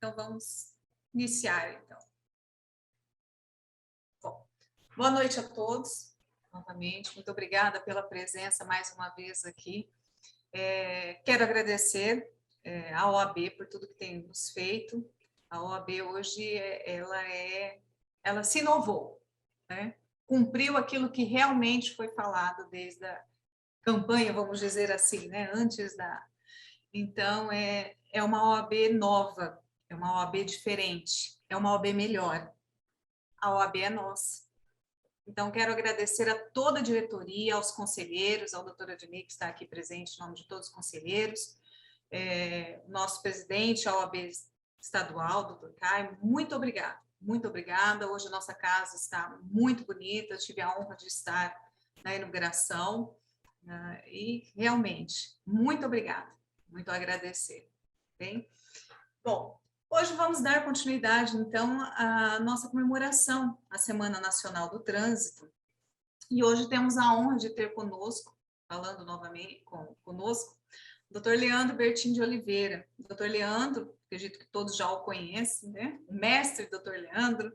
Então, vamos iniciar, então. Bom, boa noite a todos, novamente. Muito obrigada pela presença mais uma vez aqui. Quero agradecer à OAB por tudo que tem nos feito. A OAB hoje, ela se inovou, né? Cumpriu aquilo que realmente foi falado desde a campanha, vamos dizer assim, né? Antes da... Então, é uma OAB nova, é uma OAB diferente, é uma OAB melhor. A OAB é nossa. Então, quero agradecer a toda a diretoria, aos conselheiros, ao doutor Adnei, que está aqui presente em nome de todos os conselheiros, nosso presidente, a OAB estadual, doutor Caio, muito obrigada. Hoje a nossa casa está muito bonita, eu tive a honra de estar na inauguração, e realmente, muito obrigada, muito a agradecer. Bem? Bom, hoje vamos dar continuidade, então, à nossa comemoração, à Semana Nacional do Trânsito, e hoje temos a honra de ter conosco, falando novamente conosco, o Dr. Leandro Bertin de Oliveira. O Dr. Leandro, acredito que todos já o conhecem, né? O mestre Dr. Leandro,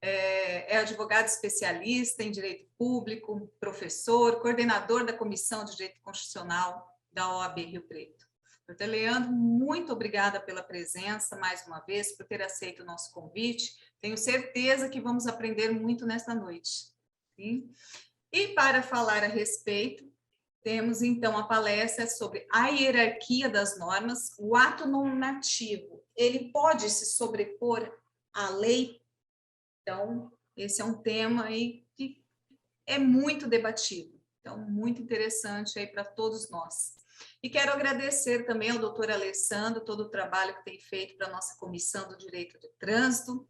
é advogado especialista em direito público, professor, coordenador da Comissão de Direito Constitucional da OAB Rio Preto. Dr. Leandro, muito obrigada pela presença, mais uma vez, por ter aceito o nosso convite. Tenho certeza que vamos aprender muito nesta noite. Sim? E para falar a respeito, temos então a palestra sobre a hierarquia das normas. O ato normativo, ele pode se sobrepor à lei? Então, esse é um tema aí que é muito debatido. Então, muito interessante aí para todos nós. E quero agradecer também ao doutor Alessandro, todo o trabalho que tem feito para a nossa Comissão do Direito de Trânsito.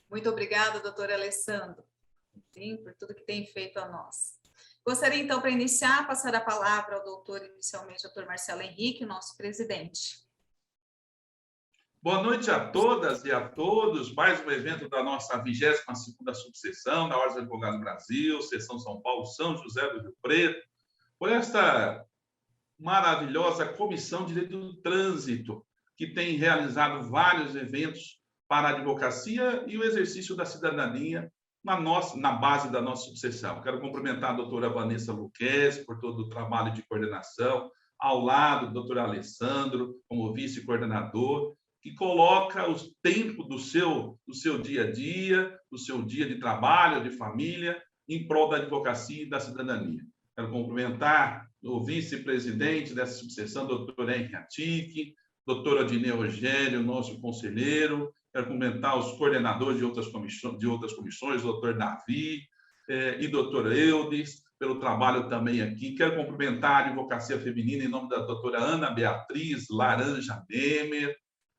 Muito obrigada, doutor Alessandro, sim, por tudo que tem feito a nós. Gostaria, então, para iniciar, passar a palavra ao doutor, inicialmente, doutor Marcelo Henrique, nosso presidente. Boa noite a todas e a todos. Mais um evento da nossa 22ª subseção da Ordem dos Advogados do Brasil, Seção São Paulo, São José do Rio Preto, por esta maravilhosa Comissão de Direito do Trânsito, que tem realizado vários eventos para a advocacia e o exercício da cidadania na base da nossa subseção. Quero cumprimentar a doutora Vanessa Luquez por todo o trabalho de coordenação, ao lado do doutor Alessandro, como vice-coordenador, que coloca o tempo do seu dia a dia, do seu dia de trabalho, de família, em prol da advocacia e da cidadania. Quero cumprimentar o vice-presidente dessa subseção, doutor Henrique Atique, doutor Adnei Rogério, nosso conselheiro. Quero cumprimentar os coordenadores de outras comissões, doutor Davi e doutor Eudes, pelo trabalho também aqui. Quero cumprimentar a advocacia feminina em nome da doutora Ana Beatriz Laranja Demer.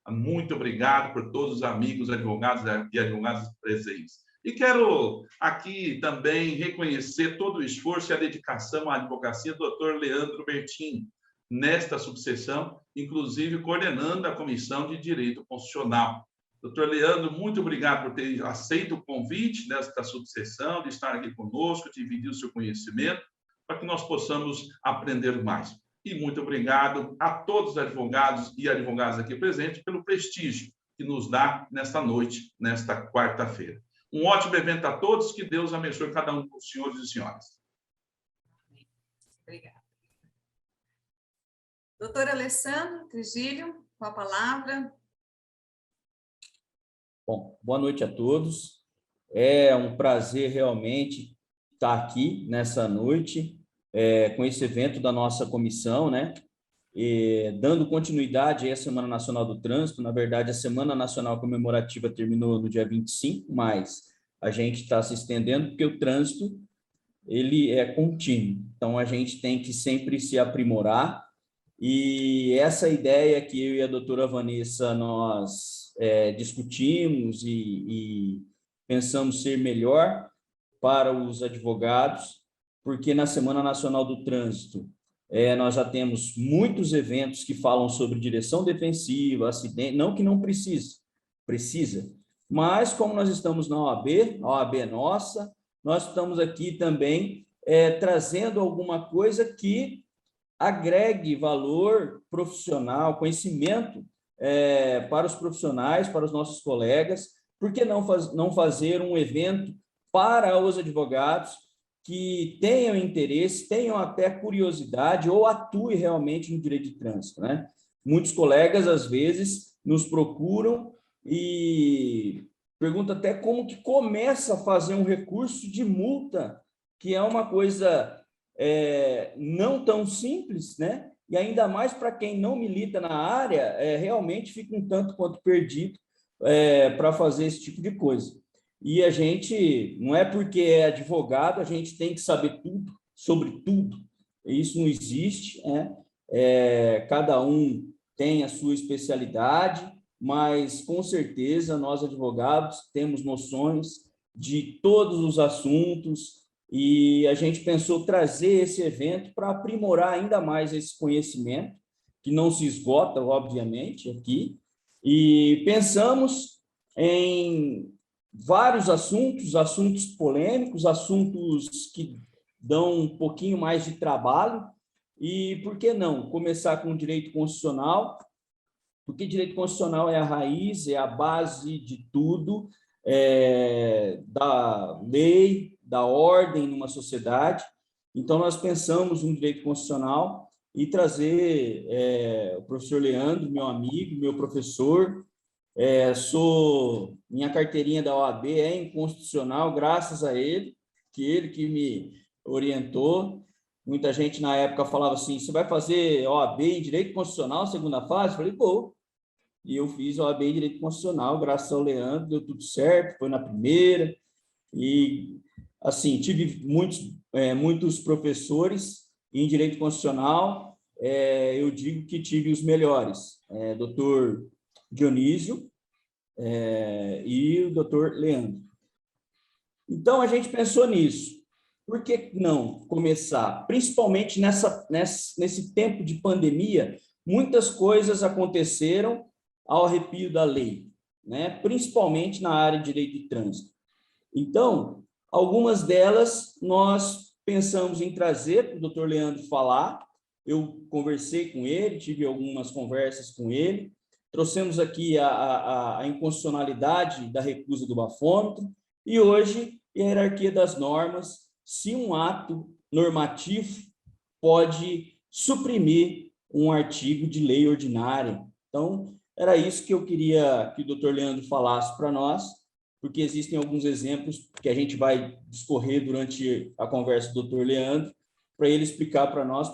Muito obrigado por todos os amigos advogados e advogadas presentes. E quero aqui também reconhecer todo o esforço e a dedicação à advocacia do doutor Leandro Bertin, nesta subseção, inclusive coordenando a Comissão de Direito Constitucional. Doutor Leandro, muito obrigado por ter aceito o convite desta subseção, de estar aqui conosco, dividir o seu conhecimento, para que nós possamos aprender mais. E muito obrigado a todos os advogados e advogadas aqui presentes pelo prestígio que nos dá nesta noite, nesta quarta-feira. Um ótimo evento a todos, que Deus abençoe cada um dos senhores e senhoras. Obrigada. Doutor Alessandro Trigílio, com a palavra. Bom, boa noite a todos. É um prazer realmente estar aqui nessa noite, com esse evento da nossa comissão, né? Dando continuidade à Semana Nacional do Trânsito. Na verdade, a Semana Nacional Comemorativa terminou no dia 25, mas a gente está se estendendo porque o trânsito ele é contínuo. Então, a gente tem que sempre se aprimorar. E essa ideia que eu e a doutora Vanessa, nós discutimos e pensamos ser melhor para os advogados, porque na Semana Nacional do Trânsito, nós já temos muitos eventos que falam sobre direção defensiva, acidente, não que não precisa, mas como nós estamos na OAB, a OAB é nossa, nós estamos aqui também trazendo alguma coisa que agregue valor profissional, conhecimento para os profissionais, para os nossos colegas. Por que não fazer um evento para os advogados que tenham interesse, tenham até curiosidade ou atuem realmente no direito de trânsito, né? Muitos colegas, às vezes, nos procuram e perguntam até como que começa a fazer um recurso de multa, que é uma coisa não tão simples, né? E ainda mais para quem não milita na área, realmente fica um tanto quanto perdido para fazer esse tipo de coisa. E a gente, não é porque é advogado, a gente tem que saber tudo, sobre tudo. Isso não existe, né? Cada um tem a sua especialidade, mas, com certeza, nós, advogados, temos noções de todos os assuntos e a gente pensou trazer esse evento para aprimorar ainda mais esse conhecimento, que não se esgota, obviamente, aqui, e pensamos em vários assuntos polêmicos, assuntos que dão um pouquinho mais de trabalho, e por que não começar com o direito constitucional? Porque direito constitucional é a raiz, é a base de tudo, da lei, da ordem numa sociedade. Então, nós pensamos no direito constitucional e trazer o professor Leandro, meu amigo, meu professor. Minha carteirinha da OAB é inconstitucional, graças a ele que me orientou. Muita gente na época falava assim, você vai fazer OAB em Direito Constitucional, segunda fase? Eu falei, vou. E eu fiz OAB em Direito Constitucional, graças ao Leandro, deu tudo certo, foi na primeira. E, assim, tive muitos professores em Direito Constitucional, eu digo que tive os melhores. Doutor Dionísio e o doutor Leandro. Então, a gente pensou nisso. Por que não começar? Principalmente nesse tempo de pandemia, muitas coisas aconteceram ao arrepio da lei, né? Principalmente na área de direito de trânsito. Então, algumas delas nós pensamos em trazer para o doutor Leandro falar. Eu conversei com ele, tive algumas conversas com ele, trouxemos aqui a inconstitucionalidade da recusa do bafômetro e hoje a hierarquia das normas, se um ato normativo pode suprimir um artigo de lei ordinária. Então, era isso que eu queria que o doutor Leandro falasse para nós, porque existem alguns exemplos que a gente vai discorrer durante a conversa do doutor Leandro, para ele explicar para nós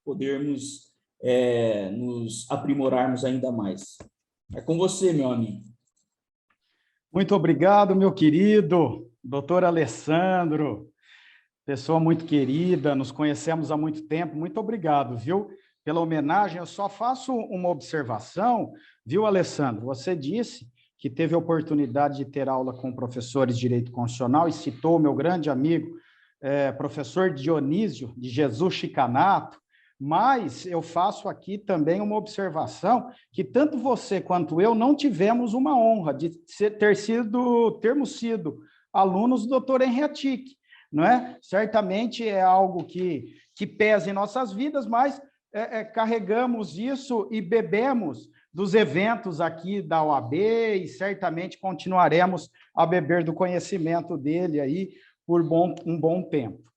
podermos nos aprimorarmos ainda mais. É com você, meu amigo. Muito obrigado, meu querido doutor Alessandro, pessoa muito querida, nos conhecemos há muito tempo, muito obrigado, viu, pela homenagem. Eu só faço uma observação, viu, Alessandro? Você disse que teve a oportunidade de ter aula com professores de Direito Constitucional e citou o meu grande amigo, professor Dionísio de Jesus Chicanato, mas eu faço aqui também uma observação que tanto você quanto eu não tivemos uma honra de termos sido alunos do doutor Henriatic, não é? Certamente é algo que pesa em nossas vidas, mas carregamos isso e bebemos dos eventos aqui da OAB e certamente continuaremos a beber do conhecimento dele aí por um bom tempo.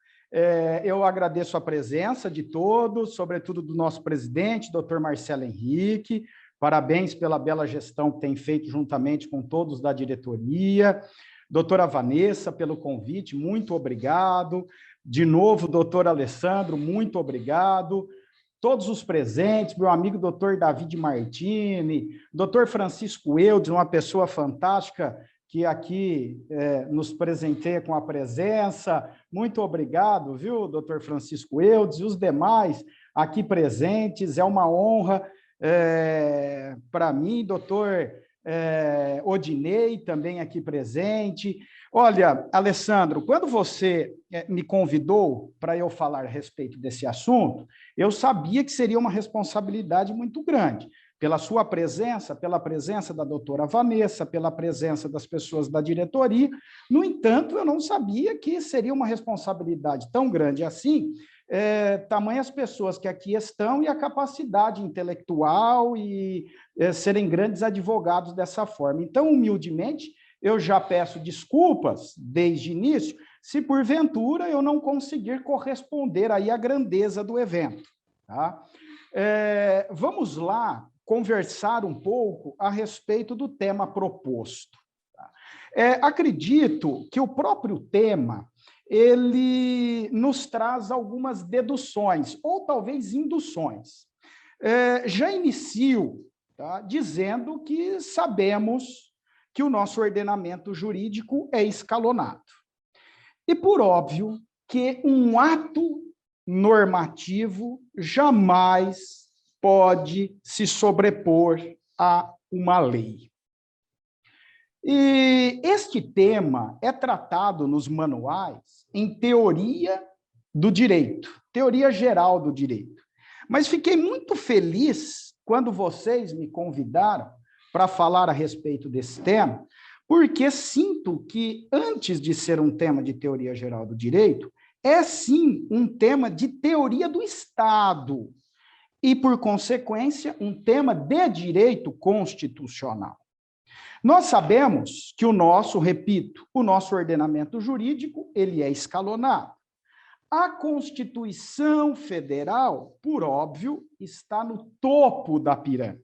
Eu agradeço a presença de todos, sobretudo do nosso presidente, doutor Marcelo Henrique, parabéns pela bela gestão que tem feito juntamente com todos da diretoria, doutora Vanessa, pelo convite, muito obrigado, de novo, doutor Alessandro, muito obrigado, todos os presentes, meu amigo doutor David Martini, doutor Francisco Eudes, uma pessoa fantástica, que aqui nos presenteia com a presença. Muito obrigado, viu, doutor Francisco Eudes, e os demais aqui presentes. É uma honra para mim, doutor Odinei, também aqui presente. Olha, Alessandro, quando você me convidou para eu falar a respeito desse assunto, eu sabia que seria uma responsabilidade muito grande, pela sua presença, pela presença da doutora Vanessa, pela presença das pessoas da diretoria. No entanto, eu não sabia que seria uma responsabilidade tão grande assim, tamanhas pessoas que aqui estão e a capacidade intelectual e serem grandes advogados dessa forma. Então, humildemente, eu já peço desculpas desde o início, se porventura eu não conseguir corresponder aí à grandeza do evento. Tá? Vamos lá conversar um pouco a respeito do tema proposto. Tá? Acredito que o próprio tema ele nos traz algumas deduções, ou talvez induções. Já inicio, tá, dizendo que sabemos que o nosso ordenamento jurídico é escalonado. E, por óbvio, que um ato normativo jamais pode se sobrepor a uma lei. E este tema é tratado nos manuais em teoria do direito, teoria geral do direito. Mas fiquei muito feliz quando vocês me convidaram para falar a respeito desse tema, porque sinto que, antes de ser um tema de teoria geral do direito, é sim um tema de teoria do Estado e, por consequência, um tema de direito constitucional. Nós sabemos que o nosso ordenamento jurídico, ele é escalonado. A Constituição Federal, por óbvio, está no topo da pirâmide.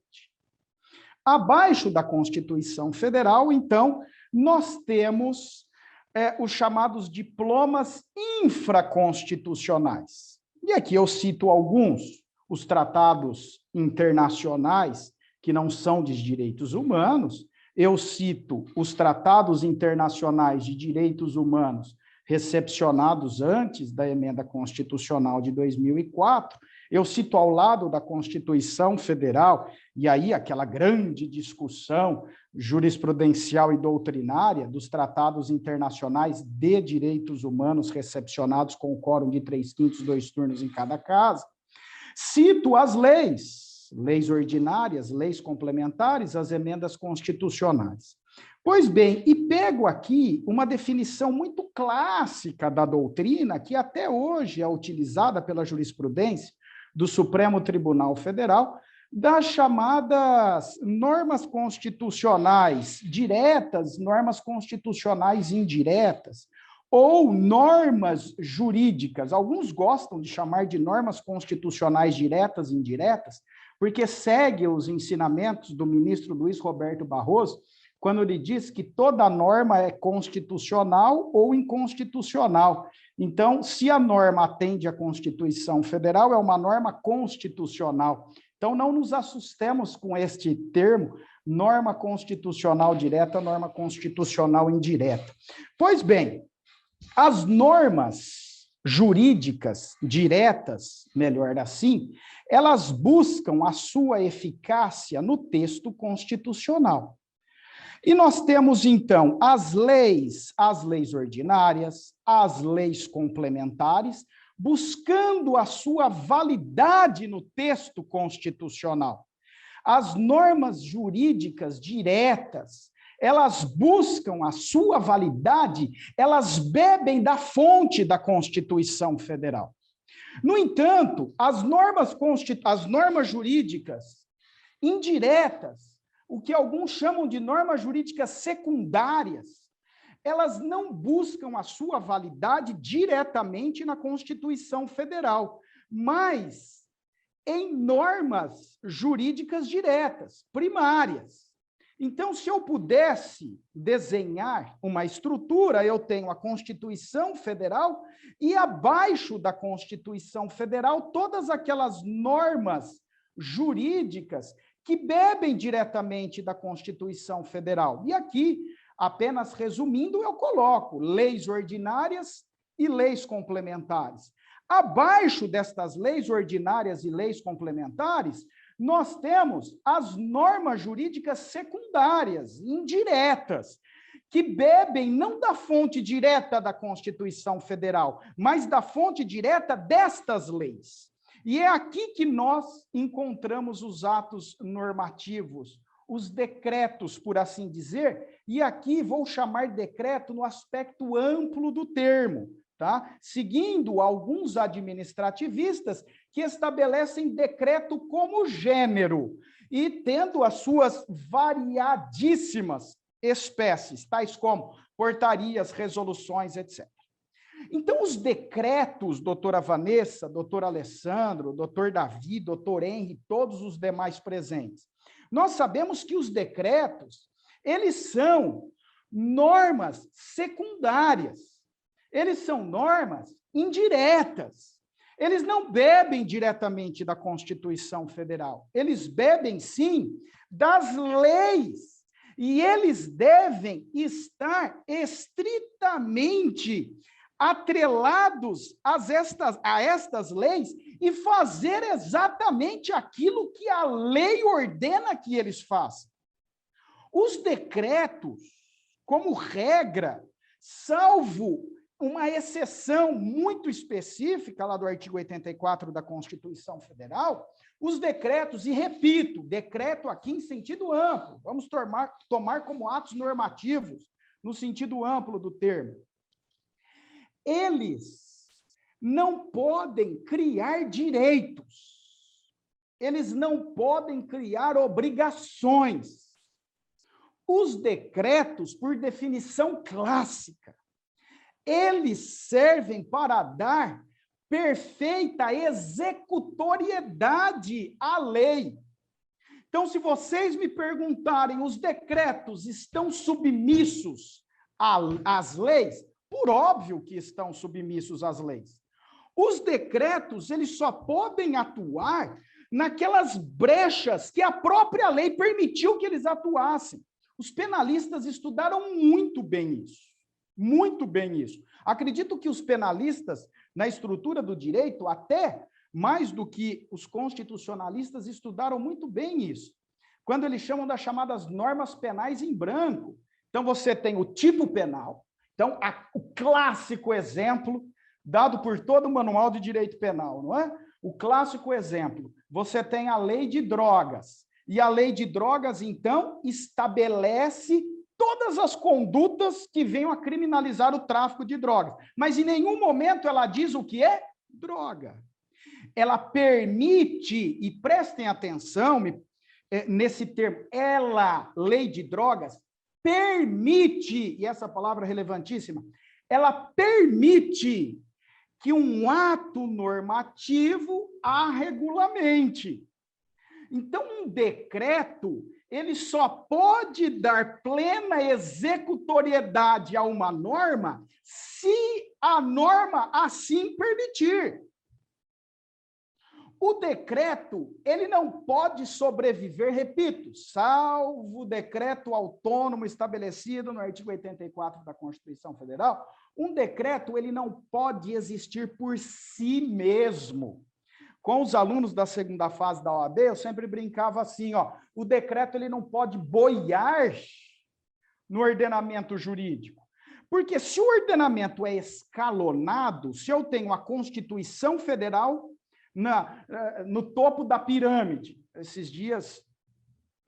Abaixo da Constituição Federal, então, nós temos os chamados diplomas infraconstitucionais. E aqui eu cito alguns, os tratados internacionais, que não são de direitos humanos. Eu cito os tratados internacionais de direitos humanos recepcionados antes da emenda constitucional de 2004, eu cito ao lado da Constituição Federal, e aí aquela grande discussão jurisprudencial e doutrinária dos tratados internacionais de direitos humanos recepcionados com o quórum de 3/5, 2 turnos em cada casa. Cito as leis ordinárias, leis complementares, as emendas constitucionais. Pois bem, e pego aqui uma definição muito clássica da doutrina, que até hoje é utilizada pela jurisprudência do Supremo Tribunal Federal, das chamadas normas constitucionais diretas, normas constitucionais indiretas, ou normas jurídicas. Alguns gostam de chamar de normas constitucionais diretas e indiretas, porque segue os ensinamentos do ministro Luiz Roberto Barroso, quando ele diz que toda norma é constitucional ou inconstitucional. Então, se a norma atende à Constituição Federal, é uma norma constitucional. Então, não nos assustemos com este termo, norma constitucional direta, norma constitucional indireta. Pois bem, as normas jurídicas diretas, melhor assim, elas buscam a sua eficácia no texto constitucional. E nós temos, então, as leis ordinárias, as leis complementares, buscando a sua validade no texto constitucional. As normas jurídicas diretas, elas buscam a sua validade, elas bebem da fonte da Constituição Federal. No entanto, as normas jurídicas indiretas, o que alguns chamam de normas jurídicas secundárias, elas não buscam a sua validade diretamente na Constituição Federal, mas em normas jurídicas diretas, primárias. Então, se eu pudesse desenhar uma estrutura, eu tenho a Constituição Federal e, abaixo da Constituição Federal, todas aquelas normas jurídicas que bebem diretamente da Constituição Federal. E aqui, apenas resumindo, eu coloco leis ordinárias e leis complementares. Abaixo destas leis ordinárias e leis complementares, nós temos as normas jurídicas secundárias, indiretas, que bebem não da fonte direta da Constituição Federal, mas da fonte direta destas leis. E é aqui que nós encontramos os atos normativos, os decretos, por assim dizer, e aqui vou chamar decreto no aspecto amplo do termo, tá? Seguindo alguns administrativistas que estabelecem decreto como gênero e tendo as suas variadíssimas espécies, tais como portarias, resoluções, etc. Então, os decretos, doutora Vanessa, doutor Alessandro, doutor Davi, doutor Henry, todos os demais presentes, nós sabemos que os decretos, eles são normas secundárias, eles são normas indiretas, eles não bebem diretamente da Constituição Federal, eles bebem, sim, das leis, e eles devem estar estritamente atrelados a estas leis e fazer exatamente aquilo que a lei ordena que eles façam. Os decretos, como regra, salvo uma exceção muito específica lá do artigo 84 da Constituição Federal, os decretos, e repito, decreto aqui em sentido amplo, vamos tomar como atos normativos, no sentido amplo do termo, eles não podem criar direitos, eles não podem criar obrigações. Os decretos, por definição clássica, eles servem para dar perfeita executoriedade à lei. Então, se vocês me perguntarem, os decretos estão submissos às leis? Por óbvio que estão submissos às leis. Os decretos, eles só podem atuar naquelas brechas que a própria lei permitiu que eles atuassem. Os penalistas estudaram muito bem isso. Muito bem isso. Acredito que os penalistas, na estrutura do direito, até mais do que os constitucionalistas, estudaram muito bem isso. Quando eles chamam das chamadas normas penais em branco. Então, você tem o tipo penal. Então, o clássico exemplo, dado por todo o manual de direito penal, não é? O clássico exemplo, você tem a lei de drogas. E a lei de drogas, então, estabelece todas as condutas que venham a criminalizar o tráfico de drogas. Mas em nenhum momento ela diz o que é droga. Ela permite, e prestem atenção nesse termo, lei de drogas, permite, e essa palavra é relevantíssima, ela permite que um ato normativo a regulamente. Então, um decreto, ele só pode dar plena executoriedade a uma norma se a norma assim permitir. O decreto, ele não pode sobreviver, repito, salvo o decreto autônomo estabelecido no artigo 84 da Constituição Federal, um decreto, ele não pode existir por si mesmo. Com os alunos da segunda fase da OAB, eu sempre brincava assim, ó, o decreto ele não pode boiar no ordenamento jurídico. Porque se o ordenamento é escalonado, se eu tenho a Constituição Federal no topo da pirâmide, esses dias,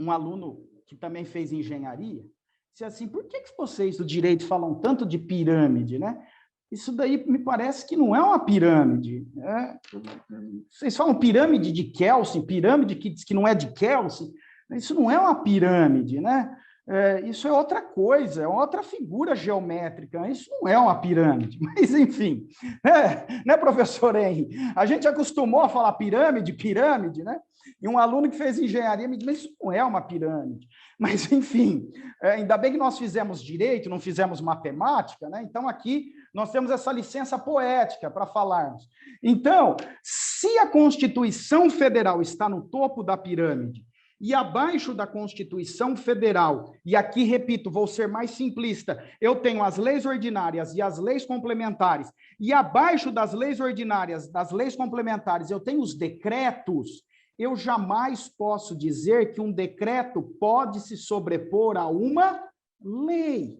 um aluno que também fez engenharia, disse assim, por que vocês do direito falam tanto de pirâmide, né? Isso daí me parece que não é uma pirâmide. Né? Vocês falam pirâmide de Kelsen, pirâmide que diz que não é de Kelsen. Isso não é uma pirâmide, né? Isso é outra coisa, é outra figura geométrica. Isso não é uma pirâmide. Mas, enfim, né, professor Henry? A gente acostumou a falar pirâmide, né? E um aluno que fez engenharia me disse, mas isso não é uma pirâmide. Mas, enfim, ainda bem que nós fizemos direito, não fizemos matemática, né? Então, aqui nós temos essa licença poética para falarmos. Então, se a Constituição Federal está no topo da pirâmide e abaixo da Constituição Federal, e aqui, repito, vou ser mais simplista, eu tenho as leis ordinárias e as leis complementares, e abaixo das leis ordinárias, das leis complementares, eu tenho os decretos, eu jamais posso dizer que um decreto pode se sobrepor a uma lei.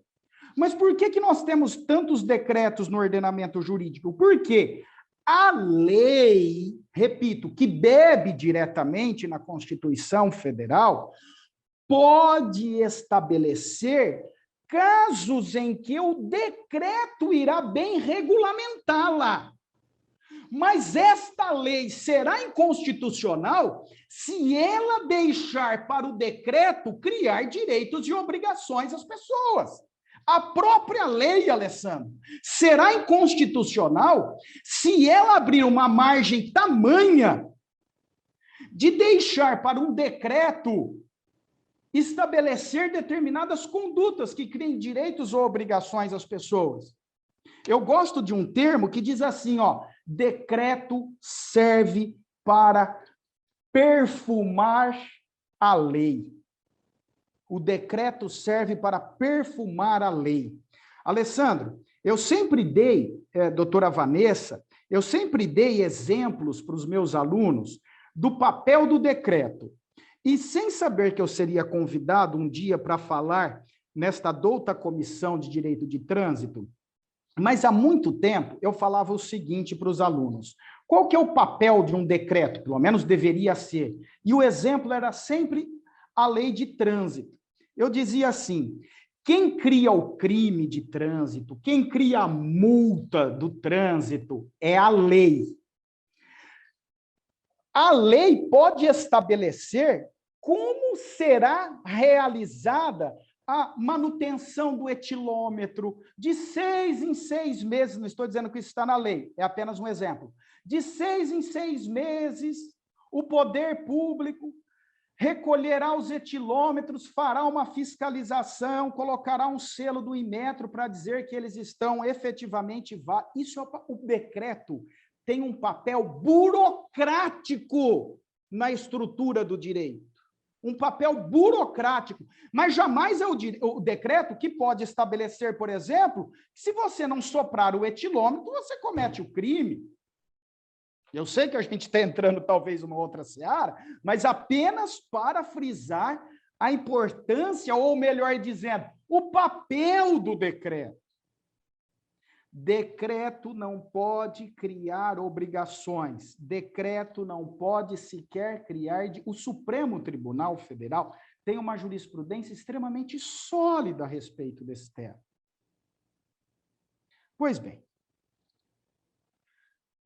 Mas por que nós temos tantos decretos no ordenamento jurídico? Porque a lei, repito, que bebe diretamente na Constituição Federal, pode estabelecer casos em que o decreto irá bem regulamentá-la. Mas esta lei será inconstitucional se ela deixar para o decreto criar direitos e obrigações às pessoas. A própria lei, Alessandro, será inconstitucional se ela abrir uma margem tamanha de deixar para um decreto estabelecer determinadas condutas que criem direitos ou obrigações às pessoas. Eu gosto de um termo que diz assim, ó, decreto serve para perfumar a lei. O decreto serve para perfumar a lei. Alessandro, eu sempre dei, doutora Vanessa, eu sempre dei exemplos para os meus alunos do papel do decreto. E sem saber que eu seria convidado um dia para falar nesta douta comissão de direito de trânsito, mas há muito tempo eu falava o seguinte para os alunos: qual que é o papel de um decreto? Pelo menos deveria ser. E o exemplo era sempre a lei de trânsito. Eu dizia assim: quem cria o crime de trânsito, quem cria a multa do trânsito é a lei. A lei pode estabelecer como será realizada a manutenção do etilômetro de 6 em 6 meses, não estou dizendo que isso está na lei, é apenas um exemplo. De 6 em 6 meses, o poder público recolherá os etilômetros, fará uma fiscalização, colocará um selo do Inmetro para dizer que eles estão efetivamente... Isso é o decreto tem um papel burocrático na estrutura do direito. Um papel burocrático, mas jamais é o decreto que pode estabelecer, por exemplo, que se você não soprar o etilômetro, você comete o crime. Eu sei que a gente está entrando talvez uma outra seara, mas apenas para frisar a importância, ou melhor dizendo, o papel do decreto. Decreto não pode criar obrigações. Decreto não pode sequer criar... O Supremo Tribunal Federal tem uma jurisprudência extremamente sólida a respeito desse tema. Pois bem,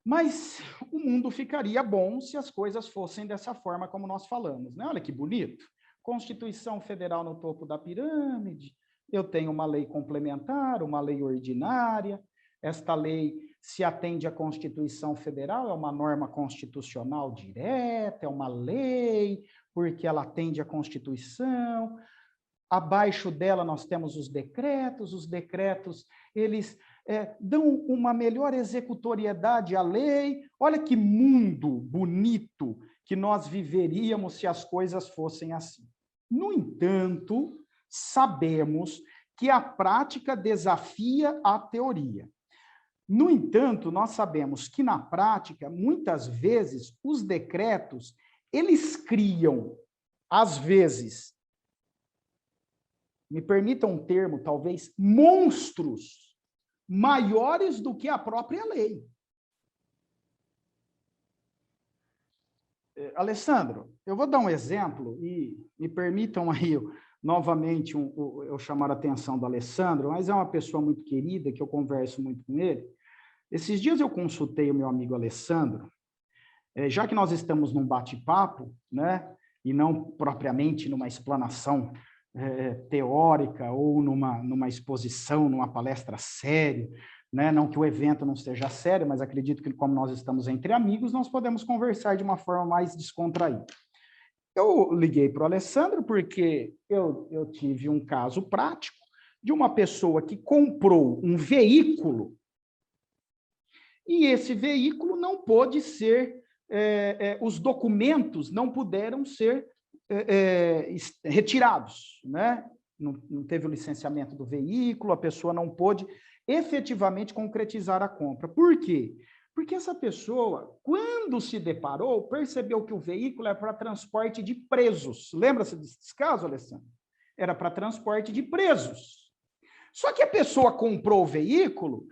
mas o mundo ficaria bom se as coisas fossem dessa forma como nós falamos, né? Olha que bonito. Constituição Federal no topo da pirâmide, eu tenho uma lei complementar, uma lei ordinária. Esta lei se atende à Constituição Federal, é uma norma constitucional direta, é uma lei, porque ela atende à Constituição. Abaixo dela nós temos os decretos, eles dão uma melhor executoriedade à lei. Olha que mundo bonito que nós viveríamos se as coisas fossem assim. No entanto, sabemos que a prática desafia a teoria. No entanto, nós sabemos que, na prática, muitas vezes, os decretos, eles criam, às vezes, me permitam um termo, talvez, monstros maiores do que a própria lei. Alessandro, eu vou dar um exemplo, e me permitam aí, novamente, eu chamar a atenção do Alessandro, mas é uma pessoa muito querida, que eu converso muito com ele. Esses dias eu consultei o meu amigo Alessandro, já que nós estamos num bate-papo, né, e não propriamente numa explanação teórica ou numa exposição, numa palestra séria, né, não que o evento não seja sério, mas acredito que como nós estamos entre amigos, nós podemos conversar de uma forma mais descontraída. Eu liguei para o Alessandro porque eu tive um caso prático de uma pessoa que comprou um veículo e esse veículo não pôde ser, os documentos não puderam ser retirados, né? Não teve o licenciamento do veículo, a pessoa não pôde efetivamente concretizar a compra. Por quê? Porque essa pessoa, quando se deparou, percebeu que o veículo era para transporte de presos. Lembra-se desse caso, Alessandro? Era para transporte de presos. Só que a pessoa comprou o veículo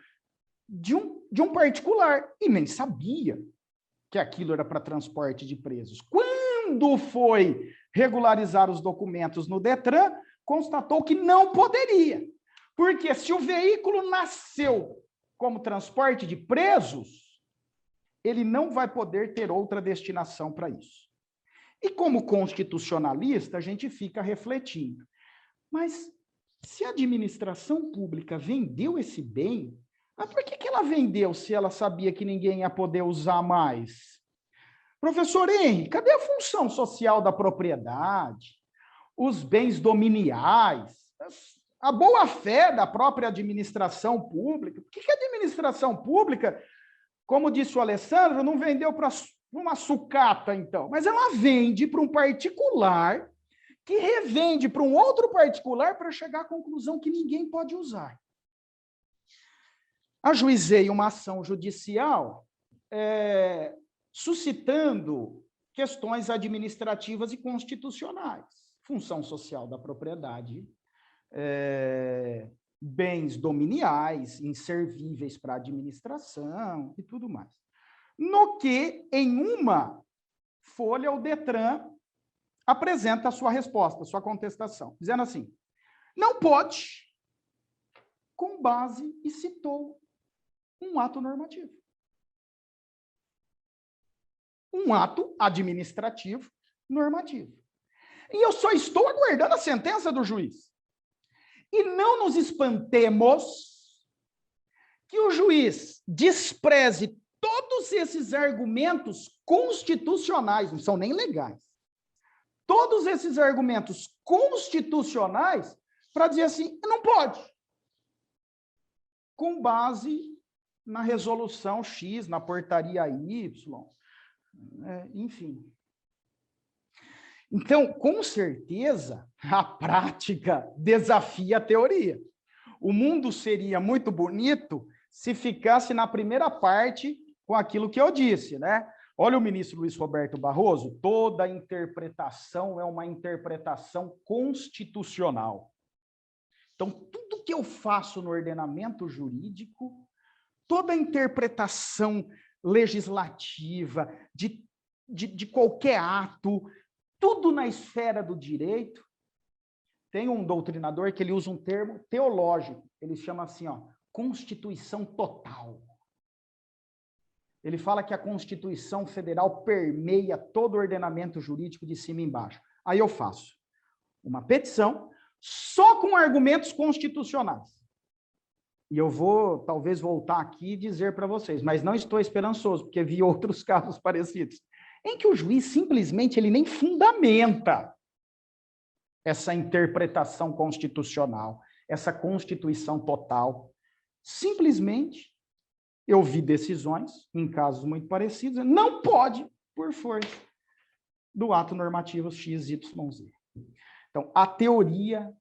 de um particular e nem sabia que aquilo era para transporte de presos. Quando foi regularizar os documentos no Detran, constatou que não poderia. Porque se o veículo nasceu como transporte de presos, ele não vai poder ter outra destinação para isso. E como constitucionalista, a gente fica refletindo. Mas se a administração pública vendeu esse bem, mas por que ela vendeu se ela sabia que ninguém ia poder usar mais? Professor Henrique, cadê a função social da propriedade? Os bens dominiais? A boa-fé da própria administração pública? Por que a administração pública, como disse o Alessandro, não vendeu para uma sucata, então? Mas ela vende para um particular, que revende para um outro particular para chegar à conclusão que ninguém pode usar. Ajuizei uma ação judicial suscitando questões administrativas e constitucionais. Função social da propriedade, bens dominiais, inservíveis para a administração e tudo mais. No que, em uma folha, o Detran apresenta a sua resposta, a sua contestação, dizendo assim, não pode, com base, e citou um ato normativo. Um ato administrativo normativo. E eu só estou aguardando a sentença do juiz. E não nos espantemos que o juiz despreze todos esses argumentos constitucionais, não são nem legais, todos esses argumentos constitucionais para dizer assim, não pode. Com base na resolução X, na portaria Y, enfim. Então, com certeza, a prática desafia a teoria. O mundo seria muito bonito se ficasse na primeira parte com aquilo que eu disse, né? Olha o ministro Luiz Roberto Barroso, toda interpretação é uma interpretação constitucional. Então, tudo que eu faço no ordenamento jurídico, toda interpretação legislativa de qualquer ato, tudo na esfera do direito. Tem um doutrinador que ele usa um termo teológico, ele chama assim, Constituição total. Ele fala que a Constituição Federal permeia todo o ordenamento jurídico de cima e embaixo. Aí eu faço uma petição só com argumentos constitucionais. E eu vou, talvez, voltar aqui e dizer para vocês, mas não estou esperançoso, porque vi outros casos parecidos, em que o juiz simplesmente ele nem fundamenta essa interpretação constitucional, essa Constituição total. Simplesmente, eu vi decisões, em casos muito parecidos, não pode, por força do ato normativo XYZ. Então, a teoria,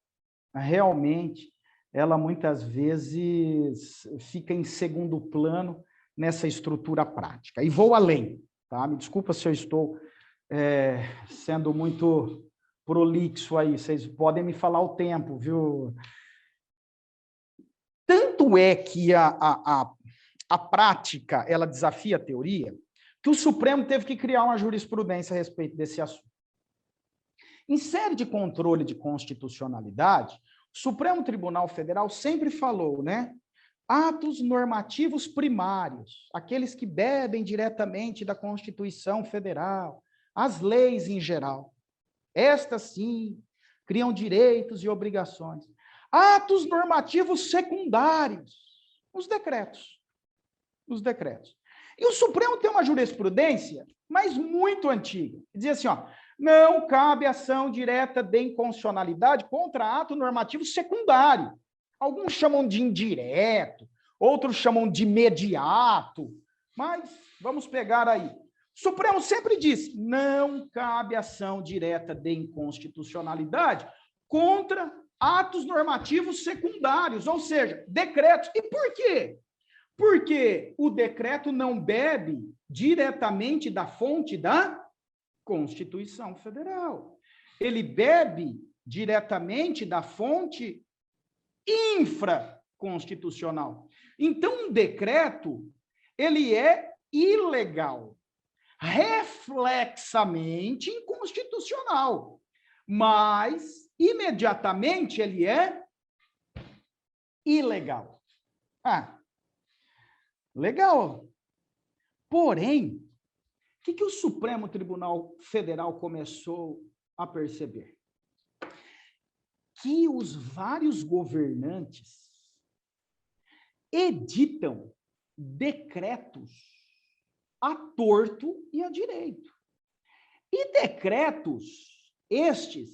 realmente, ela muitas vezes fica em segundo plano nessa estrutura prática. E vou além, tá? Me desculpa se eu estou sendo muito prolixo aí, vocês podem me falar o tempo, viu? Tanto é que a prática, ela desafia a teoria, que o Supremo teve que criar uma jurisprudência a respeito desse assunto. Em série de controle de constitucionalidade, o Supremo Tribunal Federal sempre falou, né? Atos normativos primários, aqueles que bebem diretamente da Constituição Federal, as leis em geral. Estas, sim, criam direitos e obrigações. Atos normativos secundários, os decretos. Os decretos. E o Supremo tem uma jurisprudência, mas muito antiga. Diz assim, não cabe ação direta de inconstitucionalidade contra ato normativo secundário. Alguns chamam de indireto, outros chamam de imediato, mas vamos pegar aí. O Supremo sempre disse, não cabe ação direta de inconstitucionalidade contra atos normativos secundários, ou seja, decretos. E por quê? Porque o decreto não bebe diretamente da fonte da Constituição Federal. Ele bebe diretamente da fonte infraconstitucional. Então, um decreto, ele é ilegal, reflexamente inconstitucional, mas imediatamente ele é ilegal. Ah, legal. Porém, o que o Supremo Tribunal Federal começou a perceber? Que os vários governantes editam decretos a torto e a direito. E decretos estes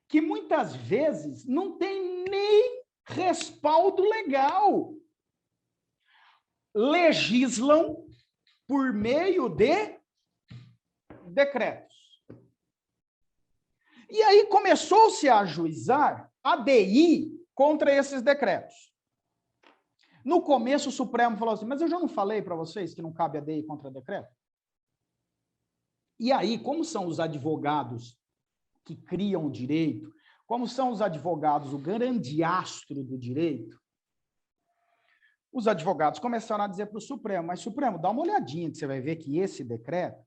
que muitas vezes não têm nem respaldo legal. Legislam por meio de decretos. E aí começou-se a ajuizar a DI contra esses decretos. No começo, o Supremo falou assim, mas eu já não falei para vocês que não cabe a DI contra decreto? E aí, como são os advogados que criam o direito, como são os advogados, o grande astro do direito, os advogados começaram a dizer para o Supremo, mas Supremo, dá uma olhadinha que você vai ver que esse decreto,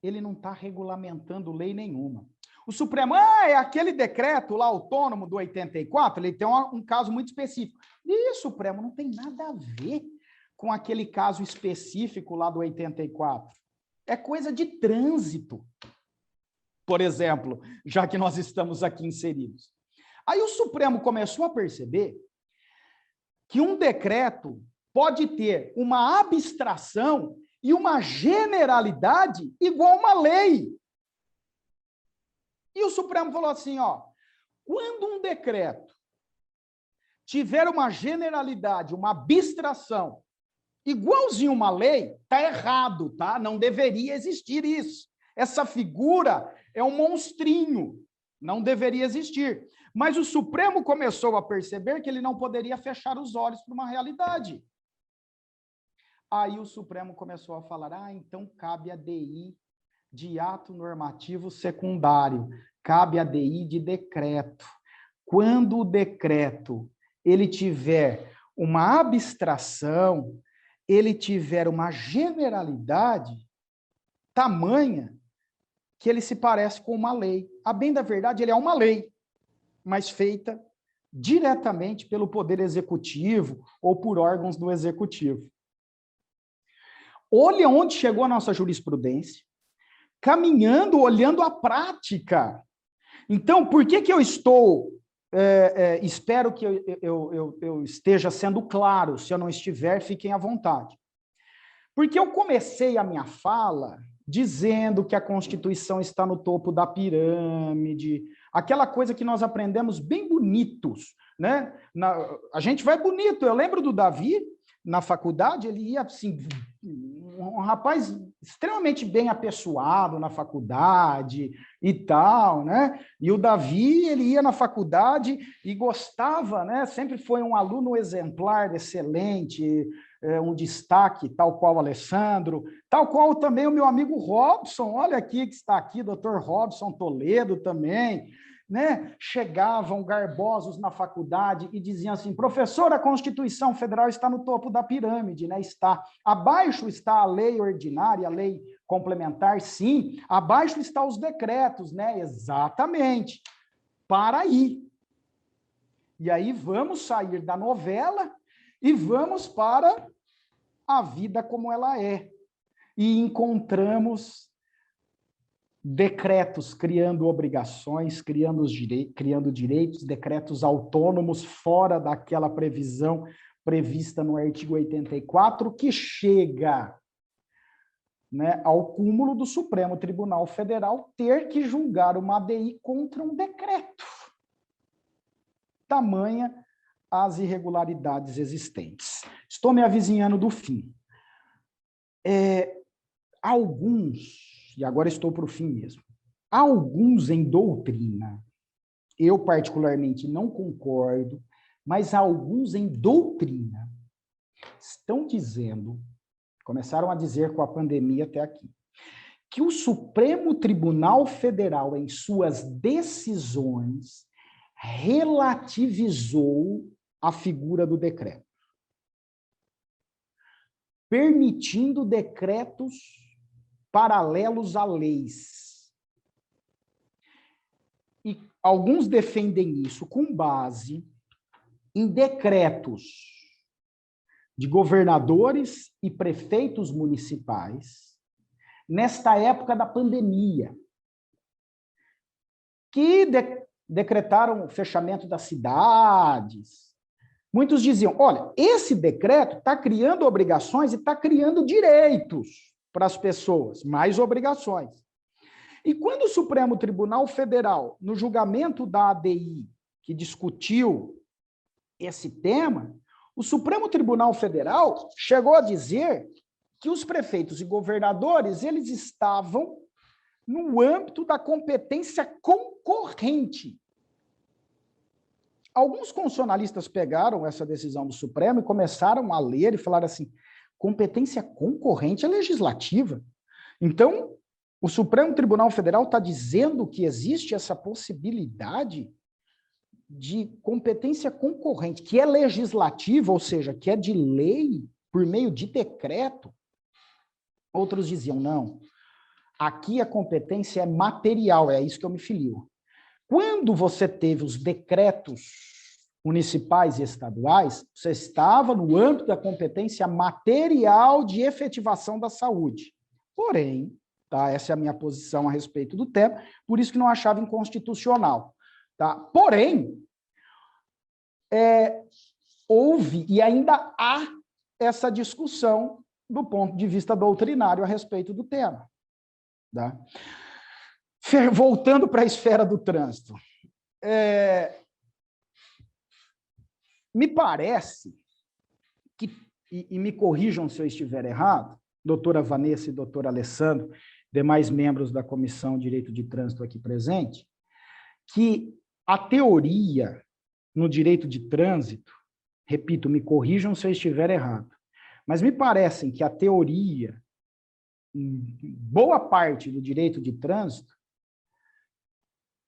ele não está regulamentando lei nenhuma. O Supremo, é aquele decreto lá autônomo do 84, ele tem um caso muito específico. E Supremo, não tem nada a ver com aquele caso específico lá do 84. É coisa de trânsito, por exemplo, já que nós estamos aqui inseridos. Aí o Supremo começou a perceber que um decreto pode ter uma abstração e uma generalidade igual uma lei. E o Supremo falou assim, ó, quando um decreto tiver uma generalidade, uma abstração, igualzinho uma lei, está errado, tá? Não deveria existir isso. Essa figura é um monstrinho, não deveria existir. Mas o Supremo começou a perceber que ele não poderia fechar os olhos para uma realidade. Aí o Supremo começou a falar, então cabe a DI de ato normativo secundário, cabe a DI de decreto. Quando o decreto ele tiver uma abstração, ele tiver uma generalidade tamanha que ele se parece com uma lei. A bem da verdade, ele é uma lei, mas feita diretamente pelo Poder Executivo ou por órgãos do Executivo. Olha onde chegou a nossa jurisprudência, caminhando, olhando a prática. Então, por que eu estou... espero que eu esteja sendo claro, se eu não estiver, fiquem à vontade. Porque eu comecei a minha fala dizendo que a Constituição está no topo da pirâmide, aquela coisa que nós aprendemos bem bonitos, né? A gente vai bonito, eu lembro do Davi, na faculdade, ele ia assim, um rapaz extremamente bem apessoado na faculdade e tal, né? E o Davi, ele ia na faculdade e gostava, né? Sempre foi um aluno exemplar, excelente, um destaque, tal qual o Alessandro, tal qual também o meu amigo Robson, olha aqui que está aqui, doutor Robson Toledo também, né? Chegavam garbosos na faculdade e diziam assim, professor, a Constituição Federal está no topo da pirâmide, né? Está. Abaixo está a lei ordinária, a lei complementar, sim. Abaixo estão os decretos, né? Exatamente. Para aí. E aí vamos sair da novela e vamos para a vida como ela é. E encontramos decretos criando obrigações, criando direitos, decretos autônomos fora daquela previsão prevista no artigo 84, que chega, né, ao cúmulo do Supremo Tribunal Federal ter que julgar uma ADI contra um decreto. Tamanha as irregularidades existentes. Estou me avizinhando do fim. Alguns, e agora estou para o fim mesmo, alguns em doutrina, eu particularmente não concordo, mas alguns em doutrina estão dizendo, começaram a dizer com a pandemia até aqui, que o Supremo Tribunal Federal, em suas decisões, relativizou a figura do decreto, permitindo decretos paralelos a leis. E alguns defendem isso com base em decretos de governadores e prefeitos municipais nesta época da pandemia, que decretaram o fechamento das cidades. Muitos diziam, olha, esse decreto está criando obrigações e está criando direitos para as pessoas, mais obrigações. E quando o Supremo Tribunal Federal, no julgamento da ADI, que discutiu esse tema, o Supremo Tribunal Federal chegou a dizer que os prefeitos e governadores, eles estavam no âmbito da competência concorrente. Alguns constitucionalistas pegaram essa decisão do Supremo e começaram a ler e falaram assim, competência concorrente é legislativa. Então, o Supremo Tribunal Federal está dizendo que existe essa possibilidade de competência concorrente, que é legislativa, ou seja, que é de lei, por meio de decreto. Outros diziam, não, aqui a competência é material, é a isso que eu me filio. Quando você teve os decretos municipais e estaduais, você estava no âmbito da competência material de efetivação da saúde. Porém, tá, essa é a minha posição a respeito do tema, por isso que não achava inconstitucional. Tá? Porém, houve e ainda há essa discussão do ponto de vista doutrinário a respeito do tema. Tá? Voltando para a esfera do trânsito, me parece que, e me corrijam se eu estiver errado, doutora Vanessa e doutor Alessandro, demais membros da Comissão de Direito de Trânsito aqui presente, que a teoria no direito de trânsito, repito, me corrijam se eu estiver errado, mas me parece que a teoria, em boa parte do direito de trânsito,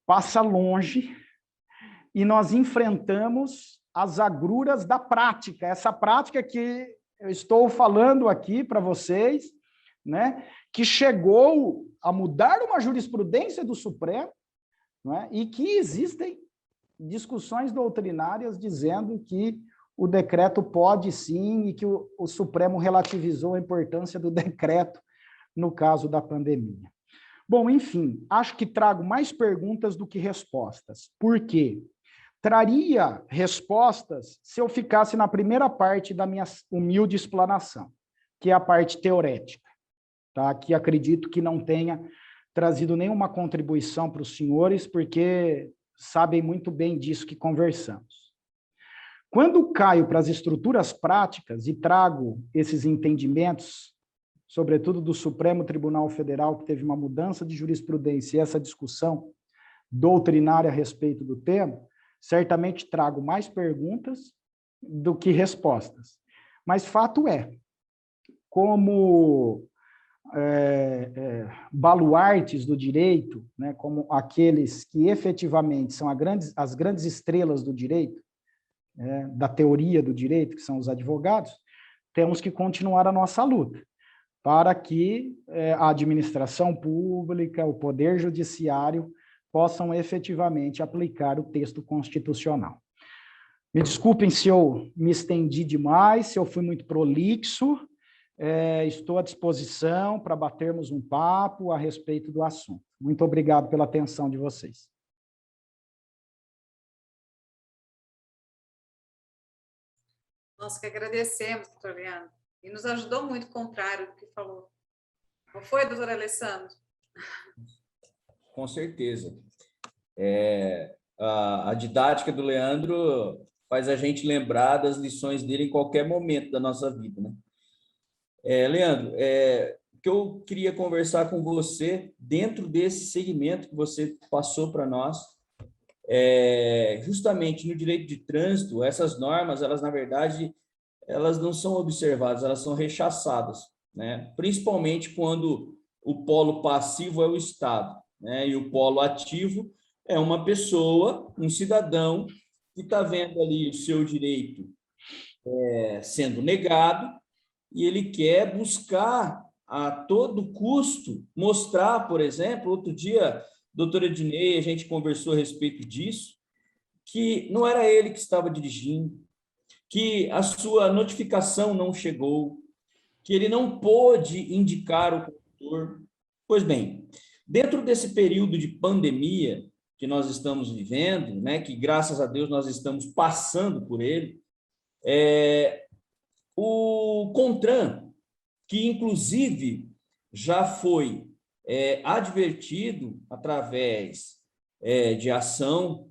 passa longe e nós enfrentamos as agruras da prática, essa prática que eu estou falando aqui para vocês, né, que chegou a mudar uma jurisprudência do Supremo, né, e que existem discussões doutrinárias dizendo que o decreto pode sim, e que o Supremo relativizou a importância do decreto no caso da pandemia. Bom, enfim, acho que trago mais perguntas do que respostas. Por quê? Traria respostas se eu ficasse na primeira parte da minha humilde explanação, que é a parte teorética, tá? Que acredito que não tenha trazido nenhuma contribuição para os senhores, porque sabem muito bem disso que conversamos. Quando caio para as estruturas práticas e trago esses entendimentos, sobretudo do Supremo Tribunal Federal, que teve uma mudança de jurisprudência e essa discussão doutrinária a respeito do tema, certamente trago mais perguntas do que respostas. Mas fato é, como baluartes do direito, né, como aqueles que efetivamente são as grandes estrelas do direito, da teoria do direito, que são os advogados, temos que continuar a nossa luta para que a administração pública, o poder judiciário, possam efetivamente aplicar o texto constitucional. Me desculpem se eu me estendi demais, se eu fui muito prolixo, estou à disposição para batermos um papo a respeito do assunto. Muito obrigado pela atenção de vocês. Nós que agradecemos, doutor Leandro, e nos ajudou muito o contrário do que falou. Não foi, doutor Alessandro? Com certeza. A didática do Leandro faz a gente lembrar das lições dele em qualquer momento da nossa vida, né? Leandro, o que eu queria conversar com você, dentro desse segmento que você passou para nós, justamente no direito de trânsito, essas normas, elas, na verdade, elas não são observadas, elas são rechaçadas, né? Principalmente quando o polo passivo é o Estado, né? E o polo ativo é uma pessoa, um cidadão, que está vendo ali o seu direito sendo negado, e ele quer buscar a todo custo mostrar, por exemplo, outro dia, doutora Ednei, a gente conversou a respeito disso, que não era ele que estava dirigindo, que a sua notificação não chegou, que ele não pôde indicar o condutor. Pois bem, dentro desse período de pandemia que nós estamos vivendo, né, que graças a Deus nós estamos passando por ele, o CONTRAN, que inclusive já foi advertido através de ação,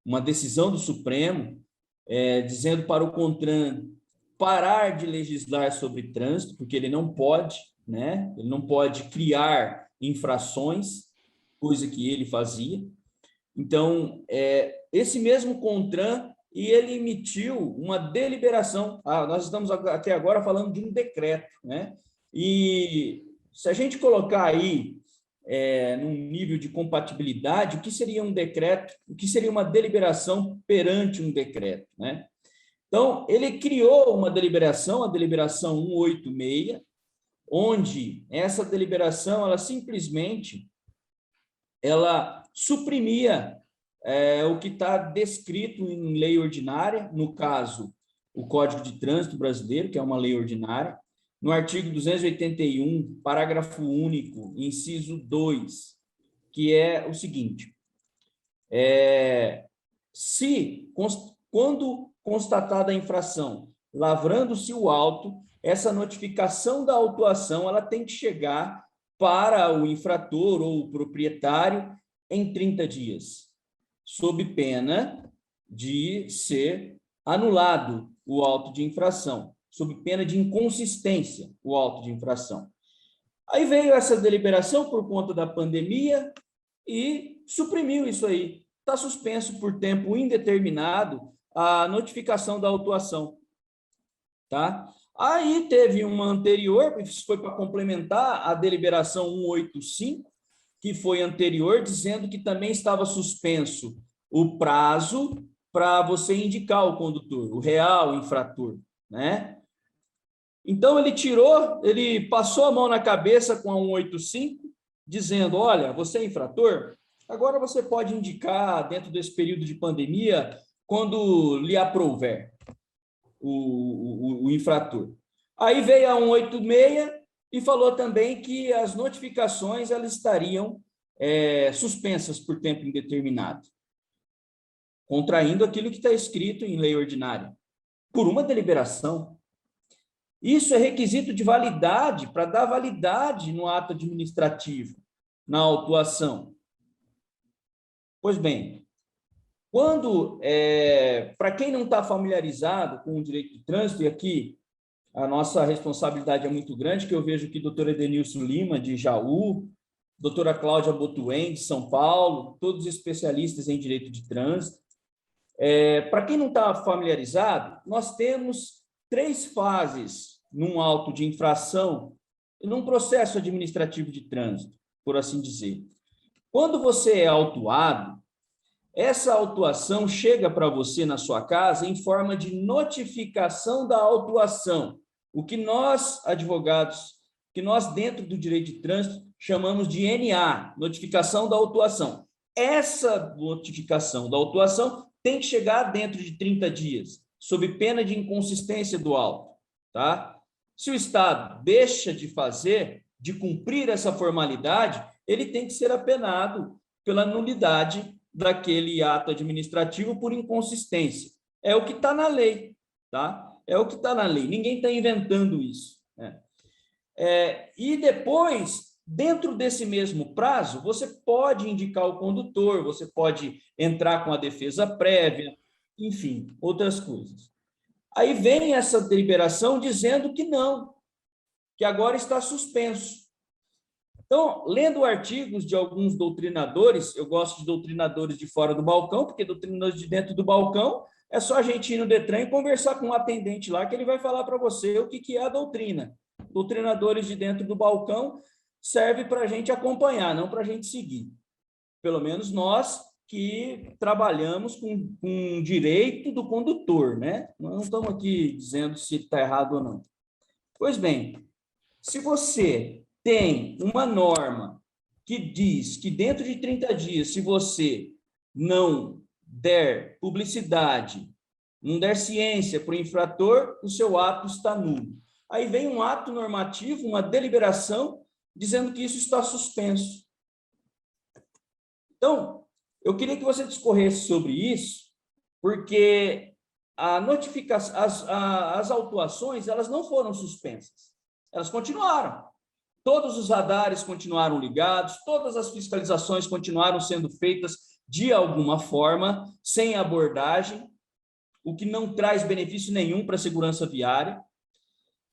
uma decisão do Supremo, dizendo para o CONTRAN parar de legislar sobre trânsito, porque ele não pode, né? Ele não pode criar infrações, coisa que ele fazia. Então, esse mesmo CONTRAN, e ele emitiu uma deliberação. Nós estamos até agora falando de um decreto, né? E se a gente colocar aí num nível de compatibilidade, o que seria um decreto, o que seria uma deliberação perante um decreto, né? Então, ele criou uma deliberação, a deliberação 186, onde essa deliberação, ela simplesmente suprimia o que está descrito em lei ordinária, no caso, o Código de Trânsito Brasileiro, que é uma lei ordinária, no artigo 281, parágrafo único, inciso 2, que é o seguinte: quando constatada a infração, lavrando-se o auto, essa notificação da autuação ela tem que chegar para o infrator ou o proprietário em 30 dias, sob pena de ser anulado o auto de infração, sob pena de inconsistência o auto de infração. Aí veio essa deliberação por conta da pandemia e suprimiu isso aí. Está suspenso por tempo indeterminado a notificação da autuação, tá? Aí teve uma anterior, isso foi para complementar a deliberação 185, que foi anterior, dizendo que também estava suspenso o prazo para você indicar o condutor, o real infrator, né? Então, ele passou a mão na cabeça com a 185, dizendo, olha, você é infrator, agora você pode indicar, dentro desse período de pandemia, quando lhe aprouver o infrator. Aí veio a 186 e falou também que as notificações elas estariam suspensas por tempo indeterminado, contraindo aquilo que está escrito em lei ordinária, por uma deliberação. Isso é requisito de validade, para dar validade no ato administrativo, na autuação. Pois bem, para quem não está familiarizado com o direito de trânsito, e aqui a nossa responsabilidade é muito grande, que eu vejo que o doutor Edenilson Lima, de Jaú, doutora Cláudia Botuém, de São Paulo, todos especialistas em direito de trânsito. Para quem não está familiarizado, nós temos 3 fases num auto de infração, num processo administrativo de trânsito, por assim dizer. Quando você é autuado, essa autuação chega para você na sua casa em forma de notificação da autuação, o que nós, advogados, que nós dentro do direito de trânsito chamamos de NA, notificação da autuação. Essa notificação da autuação tem que chegar dentro de 30 dias, sob pena de inconsistência do auto, tá? Se o Estado deixa de cumprir essa formalidade, ele tem que ser apenado pela nulidade daquele ato administrativo por inconsistência. É o que está na lei, tá? É o que está na lei. Ninguém está inventando isso, né? E depois, dentro desse mesmo prazo, você pode indicar o condutor, você pode entrar com a defesa prévia, enfim, outras coisas. Aí vem essa deliberação dizendo que não, que agora está suspenso. Então, lendo artigos de alguns doutrinadores, eu gosto de doutrinadores de fora do balcão, porque doutrinadores de dentro do balcão é só a gente ir no Detran e conversar com um atendente lá, que ele vai falar para você o que é a doutrina. Doutrinadores de dentro do balcão serve para a gente acompanhar, não para a gente seguir. Pelo menos nós que trabalhamos com direito do condutor, né? Nós não estamos aqui dizendo se está errado ou não. Pois bem, se você tem uma norma que diz que dentro de 30 dias, se você não der publicidade, não der ciência para o infrator, o seu ato está nulo. Aí vem um ato normativo, uma deliberação, dizendo que isso está suspenso. Então, eu queria que você discorresse sobre isso, porque a notificação, as autuações, elas não foram suspensas, elas continuaram. Todos os radares continuaram ligados, todas as fiscalizações continuaram sendo feitas de alguma forma, sem abordagem, o que não traz benefício nenhum para a segurança viária.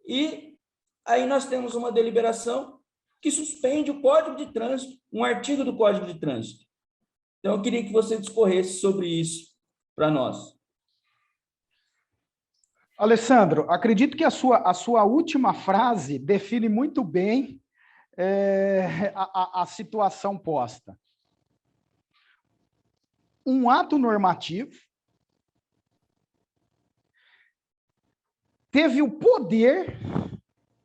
E aí nós temos uma deliberação que suspende o Código de Trânsito, um artigo do Código de Trânsito. Então, eu queria que você discorresse sobre isso para nós. Alessandro, acredito que a sua última frase define muito bem a situação posta. Um ato normativo teve o poder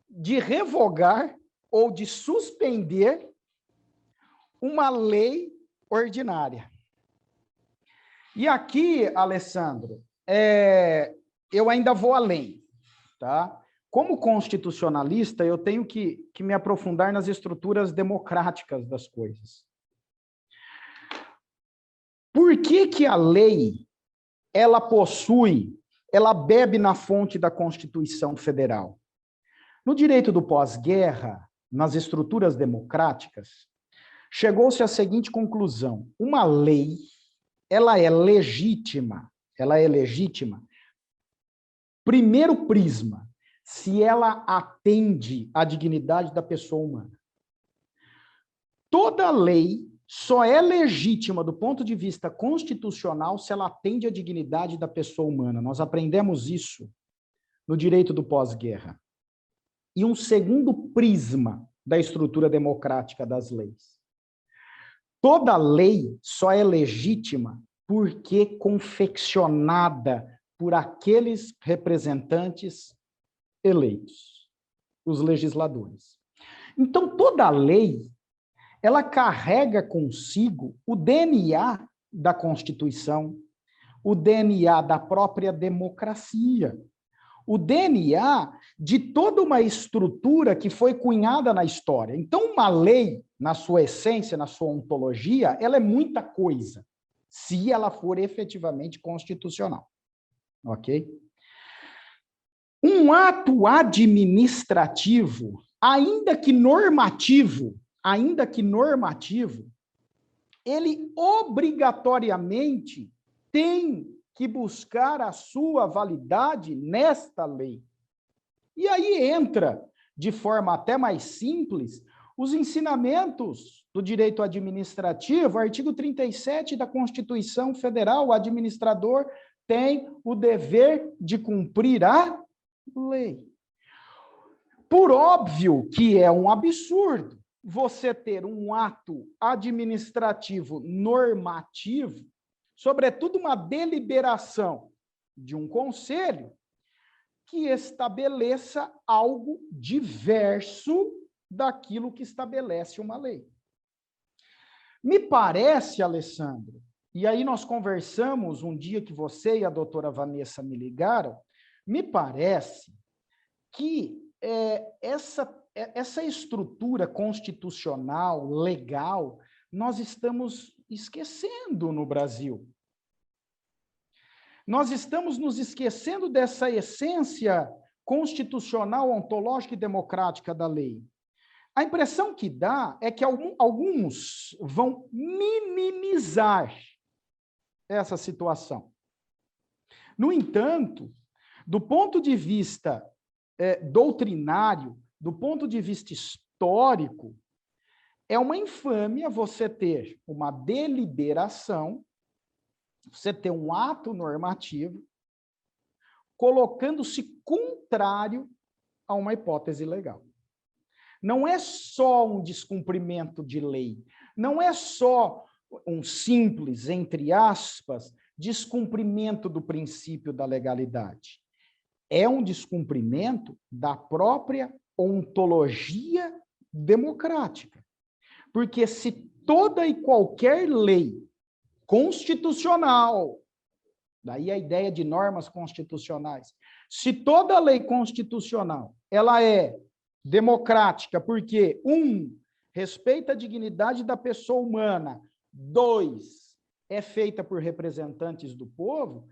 de revogar ou de suspender uma lei ordinária. E aqui, Alessandro, eu ainda vou além, tá? Como constitucionalista, eu tenho que me aprofundar nas estruturas democráticas das coisas. Por que a lei, ela bebe na fonte da Constituição Federal? No direito do pós-guerra, nas estruturas democráticas, chegou-se à seguinte conclusão: uma lei, ela é legítima. Primeiro prisma, se ela atende à dignidade da pessoa humana. Toda lei só é legítima do ponto de vista constitucional se ela atende à dignidade da pessoa humana. Nós aprendemos isso no direito do pós-guerra. E um segundo prisma da estrutura democrática das leis. Toda lei só é legítima porque confeccionada por aqueles representantes eleitos, os legisladores. Então, toda lei, ela carrega consigo o DNA da Constituição, o DNA da própria democracia, o DNA de toda uma estrutura que foi cunhada na história. Então, uma lei, na sua essência, na sua ontologia, ela é muita coisa, se ela for efetivamente constitucional. Ok? Um ato administrativo, ainda que normativo, ele obrigatoriamente tem que buscar a sua validade nesta lei. E aí entra, de forma até mais simples, os ensinamentos do direito administrativo, artigo 37 da Constituição Federal: o administrador tem o dever de cumprir a lei. Por óbvio que é um absurdo você ter um ato administrativo normativo, sobretudo uma deliberação de um conselho, que estabeleça algo diverso daquilo que estabelece uma lei. Me parece, Alessandro, e aí nós conversamos um dia que você e a doutora Vanessa me ligaram, me parece que essa estrutura constitucional, legal, nós estamos esquecendo no Brasil. Nós estamos nos esquecendo dessa essência constitucional, ontológica e democrática da lei. A impressão que dá é que alguns vão minimizar essa situação. No entanto, do ponto de vista doutrinário, do ponto de vista histórico, é uma infâmia você ter uma deliberação, você ter um ato normativo, colocando-se contrário a uma hipótese legal. Não é só um descumprimento de lei, não é só um simples, entre aspas, descumprimento do princípio da legalidade. É um descumprimento da própria ontologia democrática. Porque se toda e qualquer lei constitucional. Daí a ideia de normas constitucionais. Se toda lei constitucional ela é democrática, porque, 1, respeita a dignidade da pessoa humana, 2, é feita por representantes do povo,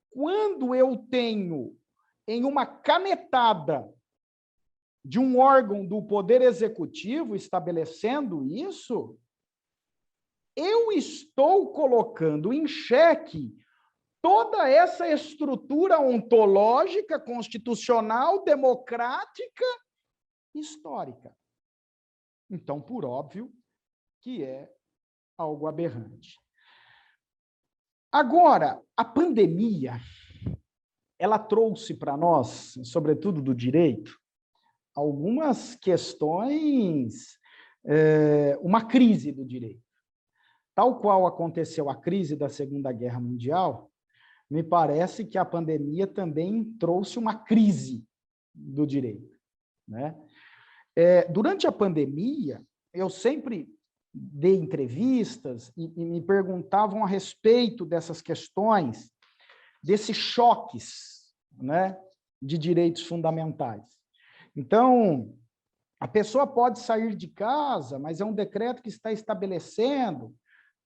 quando eu tenho em uma canetada de um órgão do Poder Executivo estabelecendo isso, eu estou colocando em xeque toda essa estrutura ontológica, constitucional, democrática, histórica. Então, por óbvio, que é algo aberrante. Agora, a pandemia, ela trouxe para nós, sobretudo do direito, algumas questões, uma crise do direito. Tal qual aconteceu a crise da Segunda Guerra Mundial, me parece que a pandemia também trouxe uma crise do direito, né? Durante a pandemia, eu sempre dei entrevistas e me perguntavam a respeito dessas questões, desses choques, né, de direitos fundamentais. Então, a pessoa pode sair de casa, mas é um decreto que está estabelecendo,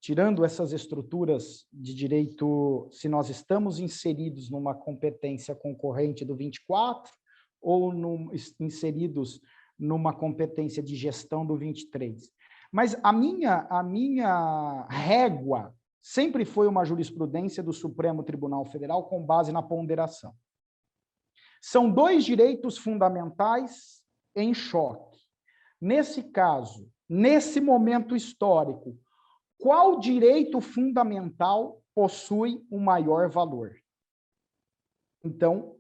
tirando essas estruturas de direito, se nós estamos inseridos numa competência concorrente do 24 ou inseridos numa competência de gestão do 23. Mas a minha régua sempre foi uma jurisprudência do Supremo Tribunal Federal com base na ponderação. São 2 direitos fundamentais em choque. Nesse caso, nesse momento histórico, qual direito fundamental possui o maior valor? Então,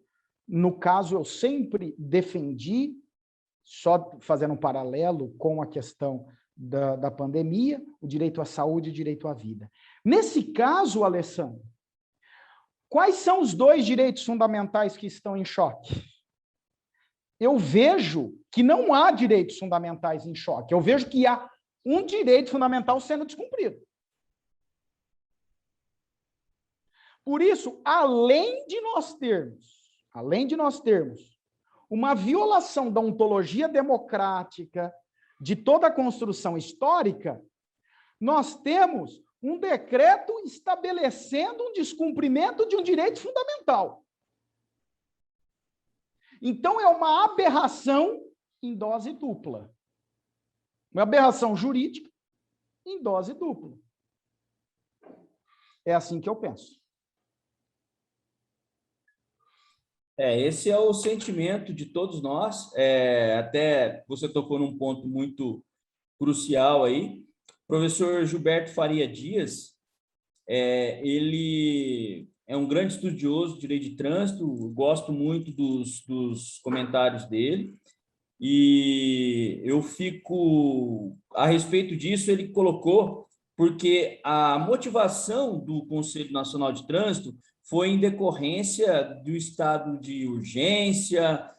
no caso, eu sempre defendi, só fazendo um paralelo com a questão da pandemia, o direito à saúde e o direito à vida. Nesse caso, Alessandro, quais são os 2 direitos fundamentais que estão em choque? Eu vejo que não há direitos fundamentais em choque, eu vejo que há um direito fundamental sendo descumprido. Por isso, além de nós termos uma violação da ontologia democrática, de toda a construção histórica, nós temos um decreto estabelecendo um descumprimento de um direito fundamental. Então, é uma aberração em dose dupla. Uma aberração jurídica em dose dupla. É assim que eu penso. Esse é o sentimento de todos nós. Até você tocou num ponto muito crucial aí. O professor Gilberto Faria Dias, ele é um grande estudioso de direito de trânsito, gosto muito dos comentários dele, e eu fico, a respeito disso, ele colocou, porque a motivação do Conselho Nacional de Trânsito foi em decorrência do estado de urgência,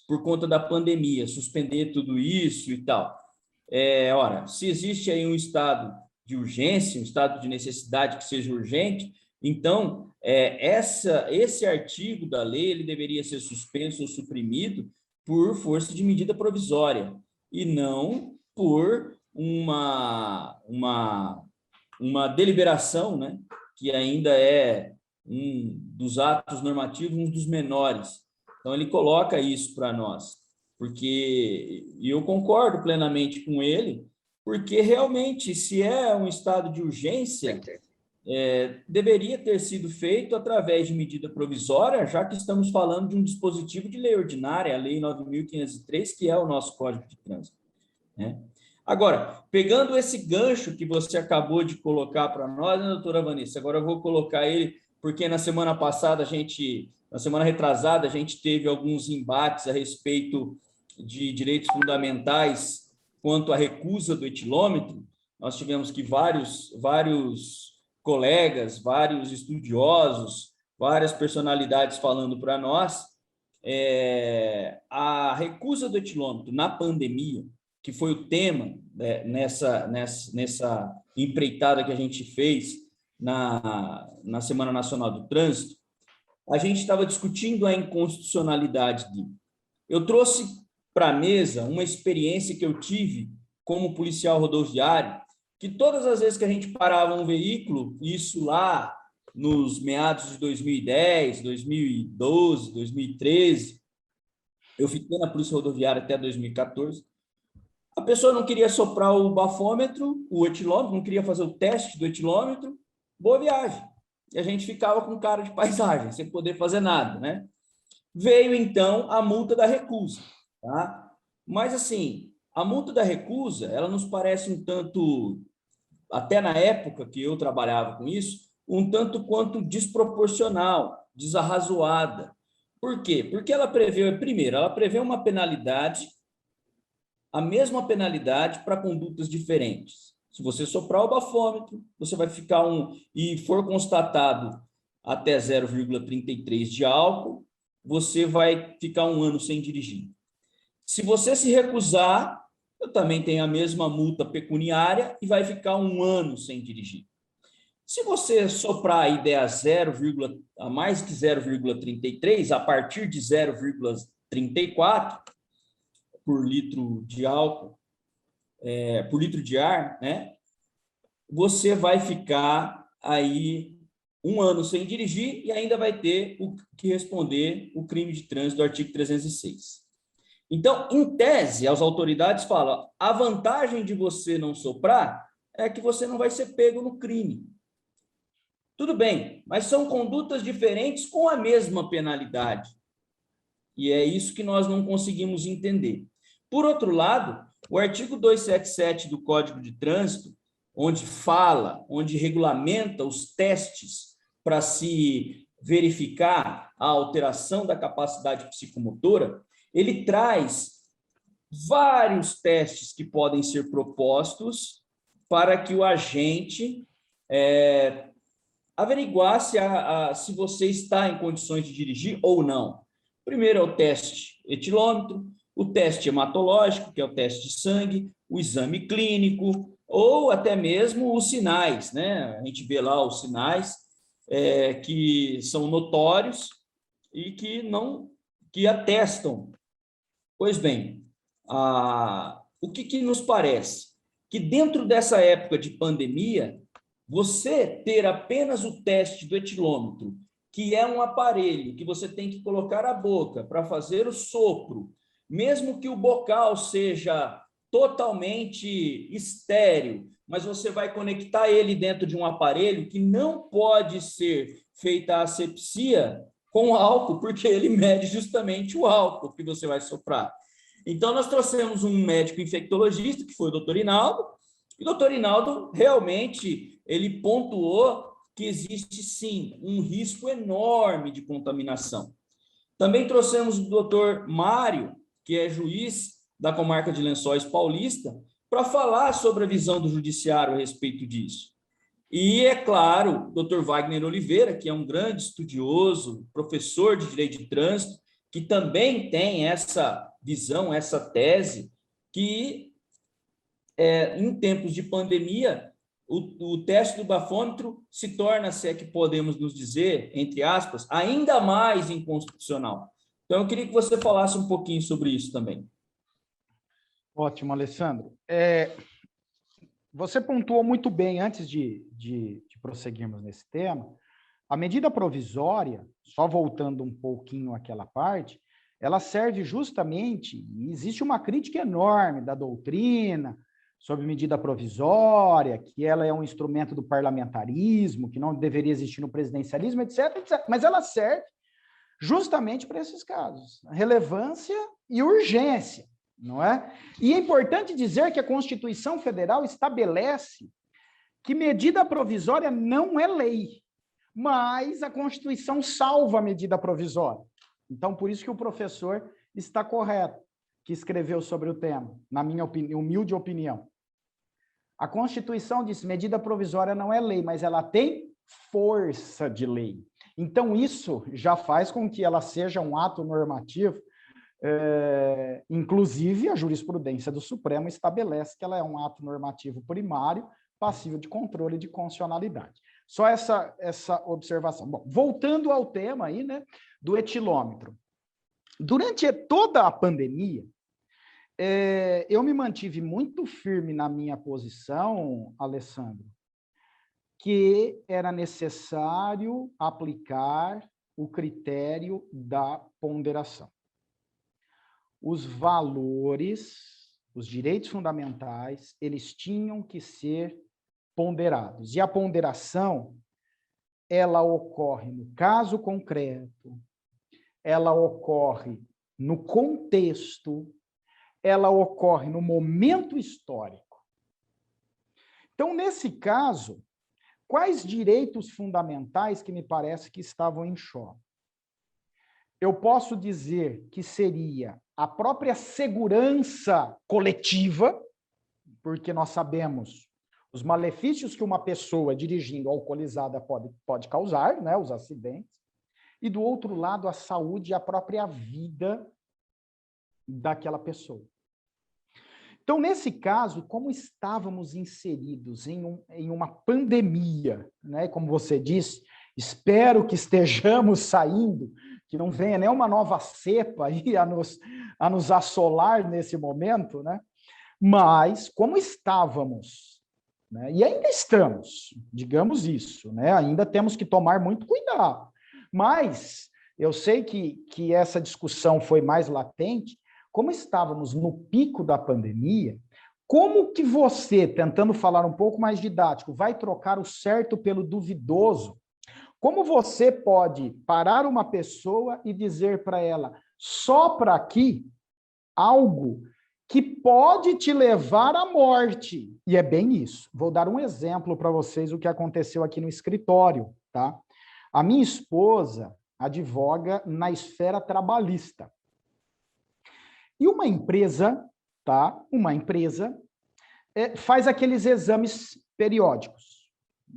por conta da pandemia, suspender tudo isso e tal. Ora, se existe aí um estado de urgência, um estado de necessidade que seja urgente, então, esse artigo da lei ele deveria ser suspenso ou suprimido por força de medida provisória, e não por uma deliberação, né, que ainda é um dos atos normativos, um dos menores. Então, ele coloca isso para nós, porque eu concordo plenamente com ele, porque realmente, se é um estado de urgência, deveria ter sido feito através de medida provisória, já que estamos falando de um dispositivo de lei ordinária, a Lei 9.503, que é o nosso Código de Trânsito, né? Agora, pegando esse gancho que você acabou de colocar para nós, né, doutora Vanessa, agora eu vou colocar ele, porque na semana passada, na semana retrasada, a gente teve alguns embates a respeito de direitos fundamentais quanto à recusa do etilômetro. Nós tivemos que vários colegas, vários estudiosos, várias personalidades falando para nós. A recusa do etilômetro na pandemia, que foi o tema empreitada que a gente fez na Semana Nacional do Trânsito, a gente estava discutindo a inconstitucionalidade dele. Eu trouxe para a mesa uma experiência que eu tive como policial rodoviário, que todas as vezes que a gente parava um veículo, isso lá nos meados de 2010, 2012, 2013, eu fiquei na Polícia Rodoviária até 2014, a pessoa não queria soprar o bafômetro, o etilômetro, não queria fazer o teste do etilômetro, boa viagem. E a gente ficava com cara de paisagem, sem poder fazer nada, né? Veio, então, a multa da recusa, tá? Mas, assim, a multa da recusa, ela nos parece um tanto, até na época que eu trabalhava com isso, um tanto quanto desproporcional, desarrazoada. Por quê? Porque ela prevê, primeiro, ela prevê uma penalidade, a mesma penalidade para condutas diferentes. Se você soprar o bafômetro, você vai ficar e for constatado até 0,33 de álcool, você vai ficar 1 ano sem dirigir. Se você se recusar, eu também tenho a mesma multa pecuniária e vai ficar 1 ano sem dirigir. Se você soprar aí der a mais que 0,33, a partir de 0,34 por litro de álcool, por litro de ar, né? Você vai ficar aí 1 ano sem dirigir e ainda vai ter que responder o crime de trânsito do artigo 306. Então, em tese, as autoridades falam, a vantagem de você não soprar é que você não vai ser pego no crime. Tudo bem, mas são condutas diferentes com a mesma penalidade. E é isso que nós não conseguimos entender. Por outro lado, o artigo 277 do Código de Trânsito, onde regulamenta os testes para se verificar a alteração da capacidade psicomotora, ele traz vários testes que podem ser propostos para que o agente averiguar se você está em condições de dirigir ou não. Primeiro é o teste etilômetro, o teste hematológico, que é o teste de sangue, o exame clínico, ou até mesmo os sinais, né? A gente vê lá os sinais que são notórios e que atestam. Pois bem, o que nos parece? Que dentro dessa época de pandemia, você ter apenas o teste do etilômetro, que é um aparelho que você tem que colocar à boca para fazer o sopro, mesmo que o bocal seja totalmente estéril, mas você vai conectar ele dentro de um aparelho que não pode ser feita a asepsia com álcool, porque ele mede justamente o álcool que você vai soprar. Então, nós trouxemos um médico infectologista, que foi o doutor Inaldo, e o doutor Inaldo realmente ele pontuou que existe, sim, um risco enorme de contaminação. Também trouxemos o doutor Mário, que é juiz da comarca de Lençóis Paulista, para falar sobre a visão do judiciário a respeito disso. E, é claro, o doutor Wagner Oliveira, que é um grande estudioso, professor de Direito de Trânsito, que também tem essa visão, essa tese, que em tempos de pandemia, o teste do bafômetro se torna, se é que podemos nos dizer, entre aspas, ainda mais inconstitucional. Então, eu queria que você falasse um pouquinho sobre isso também. Ótimo, Alessandro. Você pontuou muito bem, antes de prosseguirmos nesse tema, a medida provisória, só voltando um pouquinho àquela parte, ela serve justamente, e existe uma crítica enorme da doutrina sobre medida provisória, que ela é um instrumento do parlamentarismo, que não deveria existir no presidencialismo, etc., etc. Mas ela serve justamente para esses casos, relevância e urgência, não é? E é importante dizer que a Constituição Federal estabelece que medida provisória não é lei, mas a Constituição salva a medida provisória. Então, por isso que o professor está correto, que escreveu sobre o tema, na minha humilde opinião. A Constituição diz que medida provisória não é lei, mas ela tem força de lei. Então, isso já faz com que ela seja um ato normativo, inclusive a jurisprudência do Supremo estabelece que ela é um ato normativo primário passível de controle de constitucionalidade. Só essa observação. Bom, voltando ao tema aí, né, do etilômetro. Durante toda a pandemia, eu me mantive muito firme na minha posição, Alessandro, que era necessário aplicar o critério da ponderação. Os valores, os direitos fundamentais, eles tinham que ser ponderados. E a ponderação, ela ocorre no caso concreto, ela ocorre no contexto, ela ocorre no momento histórico. Então, nesse caso, quais direitos fundamentais que me parece que estavam em choque? Eu posso dizer que seria a própria segurança coletiva, porque nós sabemos os malefícios que uma pessoa dirigindo alcoolizada pode causar, né, os acidentes, e do outro lado a saúde e a própria vida daquela pessoa. Então, nesse caso, como estávamos inseridos em uma pandemia, né, como você disse, espero que estejamos saindo, que não venha nenhuma nova cepa aí a nos assolar nesse momento, né? Mas, como estávamos, né, e ainda estamos, digamos isso, né, ainda temos que tomar muito cuidado, mas eu sei que essa discussão foi mais latente, como estávamos no pico da pandemia, como que você, tentando falar um pouco mais didático, vai trocar o certo pelo duvidoso? Como você pode parar uma pessoa e dizer para ela, sopra aqui algo que pode te levar à morte? E é bem isso. Vou dar um exemplo para vocês o que aconteceu aqui no escritório, tá? A minha esposa advoga na esfera trabalhista. E uma empresa, tá? Uma empresa faz aqueles exames periódicos,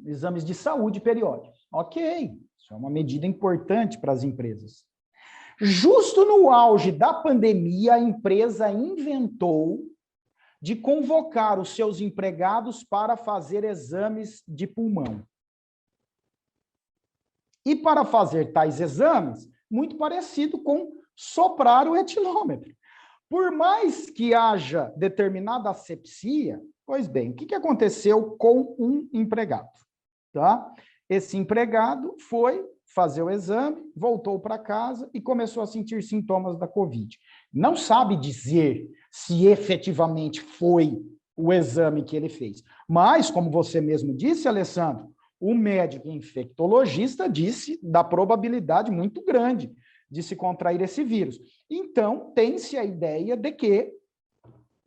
exames de saúde periódicos. Ok, isso é uma medida importante para as empresas. Justo no auge da pandemia, a empresa inventou de convocar os seus empregados para fazer exames de pulmão. E para fazer tais exames, muito parecido com soprar o etilômetro. Por mais que haja determinada asepsia, pois bem, o que aconteceu com um empregado? Tá? Esse empregado foi fazer o exame, voltou para casa e começou a sentir sintomas da Covid. Não sabe dizer se efetivamente foi o exame que ele fez. Mas, como você mesmo disse, Alessandro, o médico infectologista disse da probabilidade muito grande de se contrair esse vírus. Então, tem-se a ideia de que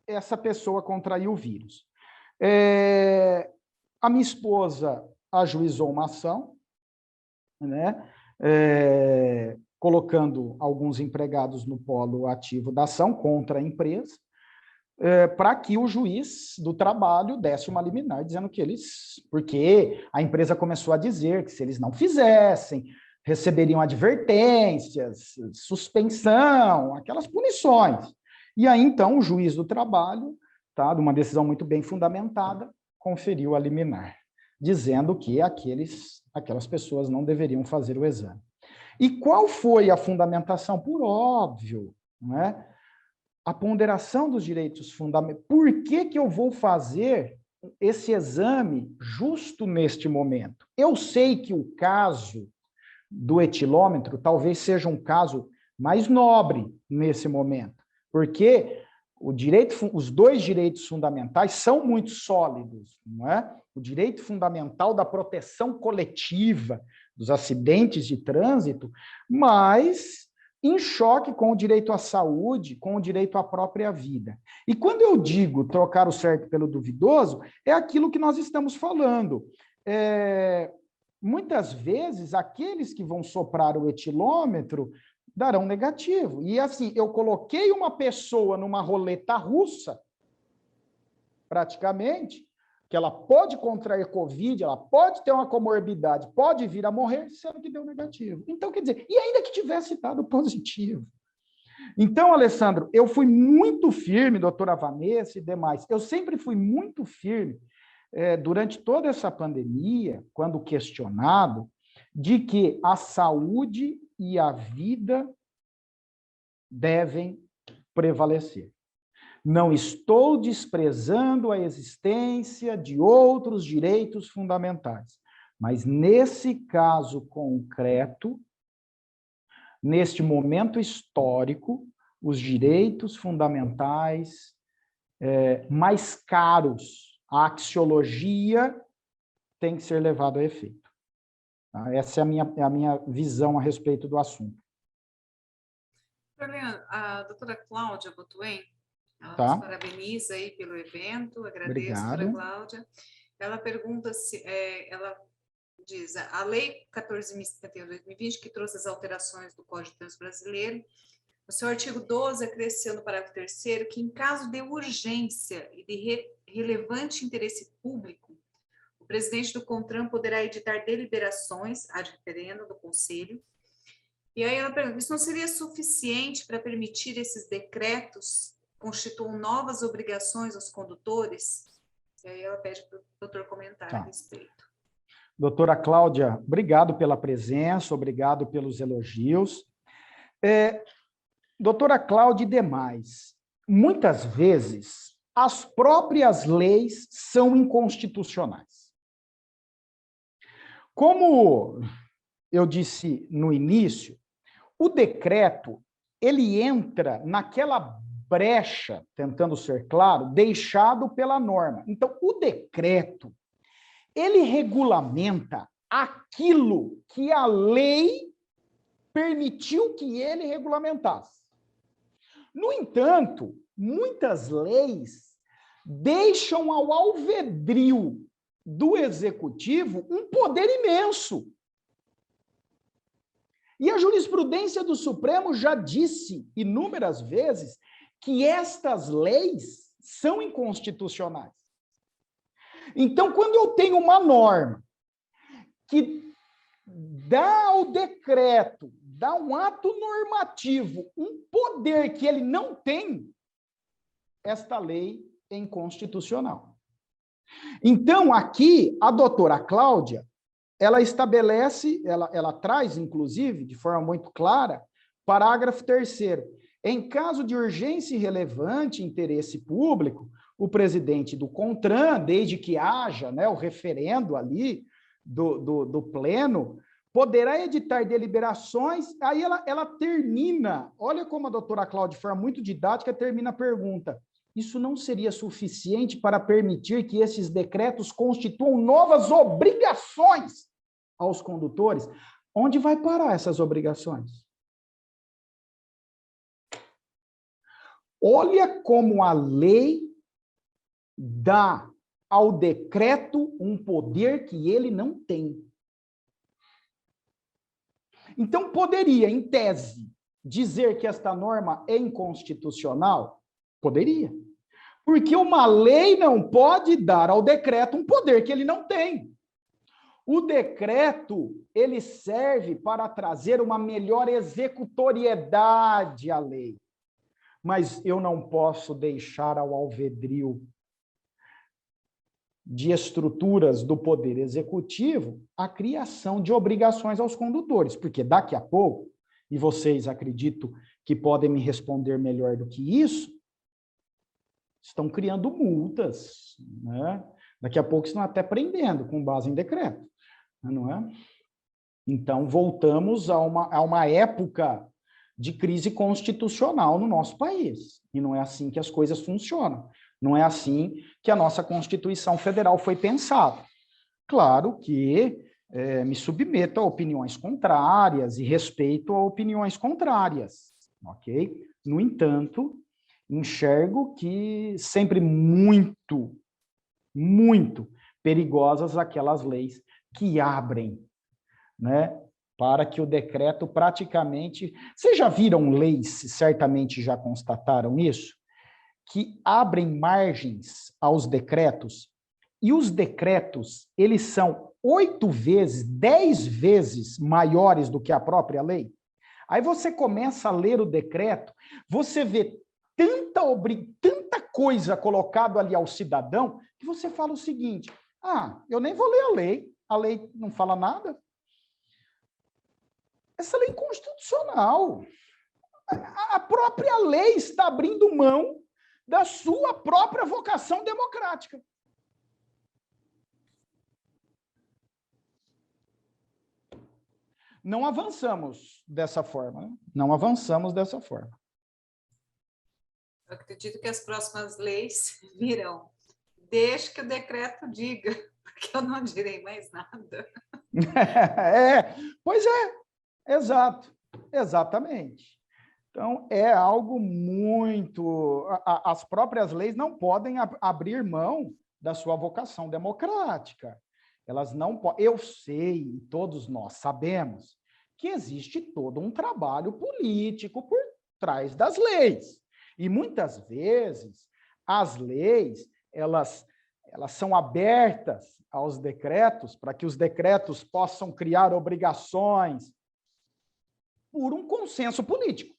essa pessoa contraiu o vírus. A minha esposa ajuizou uma ação, né, colocando alguns empregados no polo ativo da ação contra a empresa, para que o juiz do trabalho desse uma liminar, dizendo que porque a empresa começou a dizer que se eles não fizessem, receberiam advertências, suspensão, aquelas punições. E aí, então, o juiz do trabalho, tá, de uma decisão muito bem fundamentada, conferiu a liminar, dizendo que aquelas pessoas não deveriam fazer o exame. E qual foi a fundamentação? Por óbvio, né? A ponderação dos direitos fundamentais. Por que eu vou fazer esse exame justo neste momento? Eu sei que o caso do etilômetro talvez seja um caso mais nobre nesse momento, porque os dois direitos fundamentais são muito sólidos, não é? O direito fundamental da proteção coletiva dos acidentes de trânsito, mas em choque com o direito à saúde, com o direito à própria vida. E quando eu digo trocar o certo pelo duvidoso, é aquilo que nós estamos falando. Muitas vezes, aqueles que vão soprar o etilômetro darão negativo. E assim, eu coloquei uma pessoa numa roleta russa, praticamente, que ela pode contrair Covid, ela pode ter uma comorbidade, pode vir a morrer, sendo que deu negativo. Então, quer dizer, e ainda que tivesse dado positivo. Então, Alessandro, eu fui muito firme, doutora Vanessa e demais, eu sempre fui muito firme durante toda essa pandemia, quando questionado, de que a saúde e a vida devem prevalecer. Não estou desprezando a existência de outros direitos fundamentais, mas nesse caso concreto, neste momento histórico, os direitos fundamentais mais caros, a axiologia tem que ser levado a efeito. Tá? Essa é a minha visão a respeito do assunto. A doutora Cláudia Botuém, ela Tá. nos parabeniza aí pelo evento, agradeço, Obrigado. doutora Cláudia. Ela pergunta se, ela diz, a Lei 14.051/2020, que trouxe as alterações do Código de Trânsito Brasileiro, o seu artigo 12 acrescenta no parágrafo 3º que, em caso de urgência e de relevante interesse público, o presidente do CONTRAN poderá editar deliberações ad referendo do Conselho. E aí ela pergunta, isso não seria suficiente para permitir esses decretos constituam novas obrigações aos condutores? E aí ela pede para o doutor comentar a respeito. Doutora Cláudia, obrigado pela presença, obrigado pelos elogios. Doutora Cláudia e demais, muitas vezes as próprias leis são inconstitucionais. Como eu disse no início, o decreto, ele entra naquela brecha, tentando ser claro, deixado pela norma. Então, o decreto, ele regulamenta aquilo que a lei permitiu que ele regulamentasse. No entanto, muitas leis deixam ao alvedrio do executivo um poder imenso. E a jurisprudência do Supremo já disse inúmeras vezes que estas leis são inconstitucionais. Então, quando eu tenho uma norma que dá ao decreto, dá um ato normativo, um poder que ele não tem, esta lei é inconstitucional. Então, aqui, a doutora Cláudia, ela estabelece, ela traz, inclusive, de forma muito clara, parágrafo 3º. Em caso de urgência e relevante interesse público, o presidente do CONTRAN, desde que haja, né, o referendo ali do pleno, poderá editar deliberações. Aí ela termina, olha como a doutora Cláudia, de forma muito didática, termina a pergunta. Isso não seria suficiente para permitir que esses decretos constituam novas obrigações aos condutores? Onde vai parar essas obrigações? Olha como a lei dá ao decreto um poder que ele não tem. Então, poderia, em tese, dizer que esta norma é inconstitucional? Poderia. Porque uma lei não pode dar ao decreto um poder que ele não tem. O decreto, ele serve para trazer uma melhor executoriedade à lei. Mas eu não posso deixar ao alvedrio de estruturas do poder executivo a criação de obrigações aos condutores, porque daqui a pouco, e vocês acredito que podem me responder melhor do que isso, estão criando multas, né? Daqui a pouco estão até prendendo com base em decreto, não é? Então, voltamos a uma época de crise constitucional no nosso país, e não é assim que as coisas funcionam. Não é assim que a nossa Constituição Federal foi pensada. Claro que me submeto a opiniões contrárias e respeito a opiniões contrárias, ok? No entanto, enxergo que sempre muito, muito perigosas aquelas leis que abrem, né, para que o decreto praticamente... Vocês já viram leis, certamente já constataram isso? Que abrem margens aos decretos, e os decretos, eles são 8 vezes, 10 vezes maiores do que a própria lei. Aí você começa a ler o decreto, você vê tanta coisa colocada ali ao cidadão, que você fala o seguinte, Eu nem vou ler a lei não fala nada. Essa lei é inconstitucional. A própria lei está abrindo mão da sua própria vocação democrática. Não avançamos dessa forma. Não avançamos dessa forma. Eu acredito que as próximas leis virão. Deixe que o decreto diga, porque eu não direi mais nada. Pois é, exatamente. Então, é algo muito... As próprias leis não podem abrir mão da sua vocação democrática. Elas não podem... Eu sei, todos nós sabemos, que existe todo um trabalho político por trás das leis. E, muitas vezes, as leis, elas são abertas aos decretos, para que os decretos possam criar obrigações por um consenso político.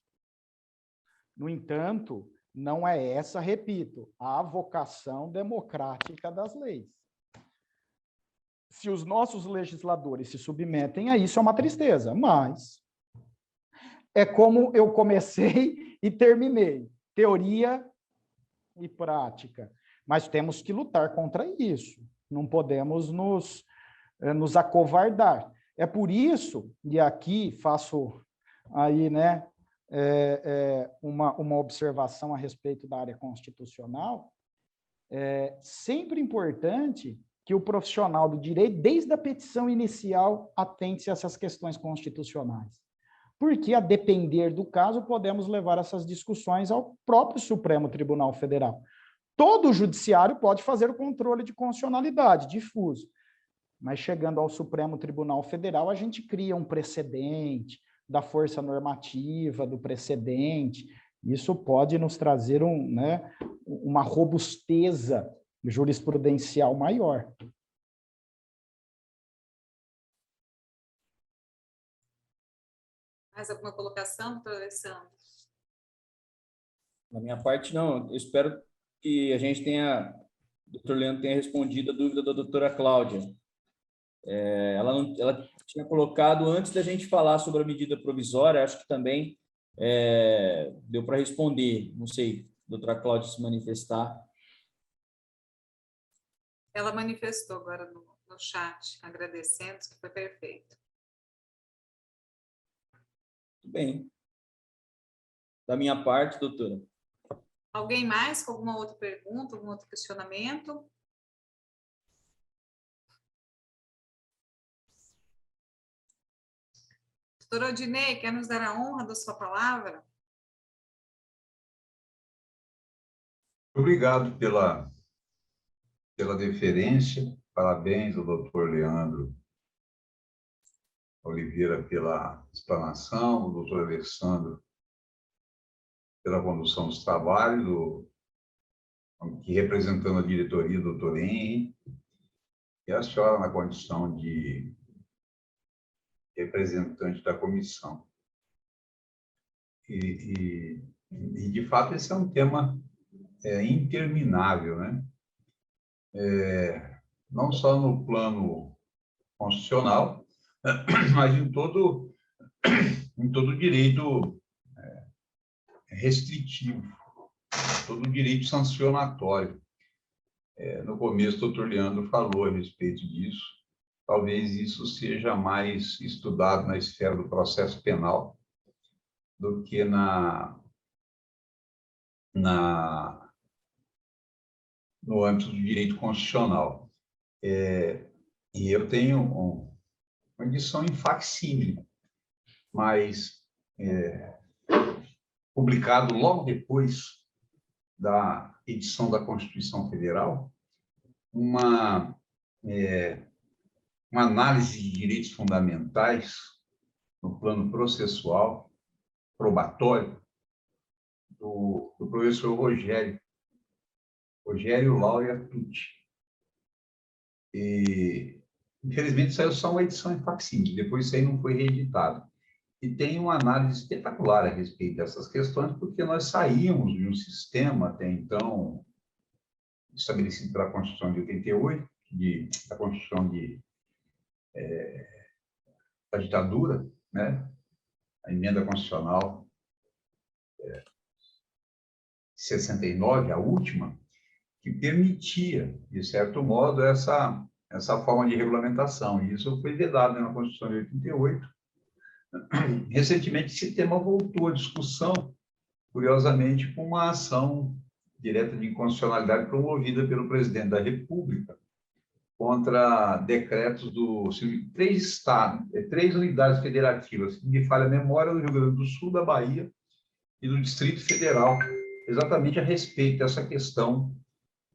No entanto, não é essa, repito, a vocação democrática das leis. Se os nossos legisladores se submetem a isso, é uma tristeza, mas é como eu comecei e terminei, teoria e prática. Mas temos que lutar contra isso, não podemos nos acovardar. É por isso, e aqui faço aí, né, uma observação a respeito da área constitucional, é sempre importante que o profissional do direito, desde a petição inicial, atente-se a essas questões constitucionais. Porque, a depender do caso, podemos levar essas discussões ao próprio Supremo Tribunal Federal. Todo o judiciário pode fazer o controle de constitucionalidade, difuso. Mas, chegando ao Supremo Tribunal Federal, a gente cria um precedente da força normativa, do precedente. Isso pode nos trazer uma robusteza jurisprudencial maior. Mais alguma colocação, doutor Alessandro? Da minha parte, não. Eu espero que a gente o doutor Leandro tenha respondido a dúvida da doutora Cláudia. Ela tinha colocado, antes da gente falar sobre a medida provisória, acho que também deu para responder. Não sei, doutora Cláudia, se manifestar. Ela manifestou agora no chat, agradecendo, que foi perfeito. Tudo bem. Da minha parte, doutora. Alguém mais com alguma outra pergunta, algum outro questionamento? Doutora Odinei, quer nos dar a honra da sua palavra? Obrigado pela deferência. Parabéns ao doutor Leandro Oliveira pela explanação, ao doutor Alessandro pela condução dos trabalhos, que representando a diretoria, o doutor Henry, e a senhora na condição de representante da comissão. E de fato, esse é um tema interminável, né? Não só no plano constitucional, mas em todo direito restritivo, todo direito sancionatório. No começo, o doutor Leandro falou a respeito disso. Talvez isso seja mais estudado na esfera do processo penal do que no âmbito do direito constitucional. E eu tenho uma edição em facsímile, mas publicado logo depois da edição da Constituição Federal, uma análise de direitos fundamentais no plano processual, probatório, do professor Rogério Laurea Tucci. E, infelizmente, saiu só uma edição em facsímile, depois isso aí não foi reeditado. E tem uma análise espetacular a respeito dessas questões, porque nós saímos de um sistema até então estabelecido pela Constituição de 88, da Constituição da ditadura, né? A emenda constitucional 69, a última, que permitia, de certo modo, essa forma de regulamentação. E isso foi vedado na Constituição de 88. Recentemente, esse tema voltou à discussão, curiosamente, com uma ação direta de inconstitucionalidade promovida pelo presidente da República contra decretos de 3 estados, 3 unidades federativas, se me falha a memória, do Rio Grande do Sul, da Bahia e do Distrito Federal, exatamente a respeito dessa questão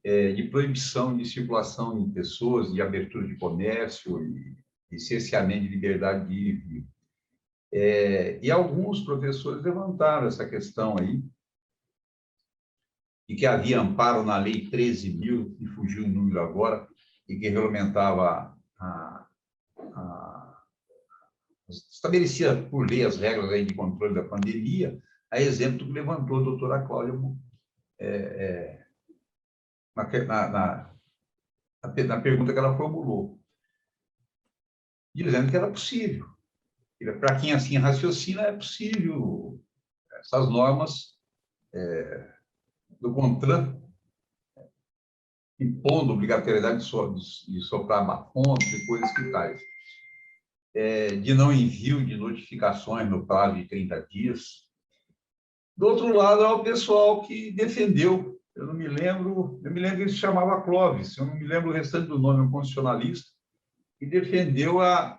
de proibição de circulação de pessoas, de abertura de comércio e cerceamento de liberdade de ir e vir. E alguns professores levantaram essa questão aí, e que havia amparo na Lei 13.000, que fugiu o número agora, e que regulamentava, estabelecia por lei as regras aí de controle da pandemia, a exemplo do que levantou a doutora Cláudia na pergunta que ela formulou, dizendo que era possível. Para quem assim raciocina, é possível essas normas do CONTRAN, impondo obrigatoriedade de soprar bafômetro e coisas que tais, de não envio de notificações no prazo de 30 dias. Do outro lado, há o pessoal que defendeu, eu me lembro que ele se chamava Clóvis, eu não me lembro o restante do nome, um constitucionalista, que defendeu a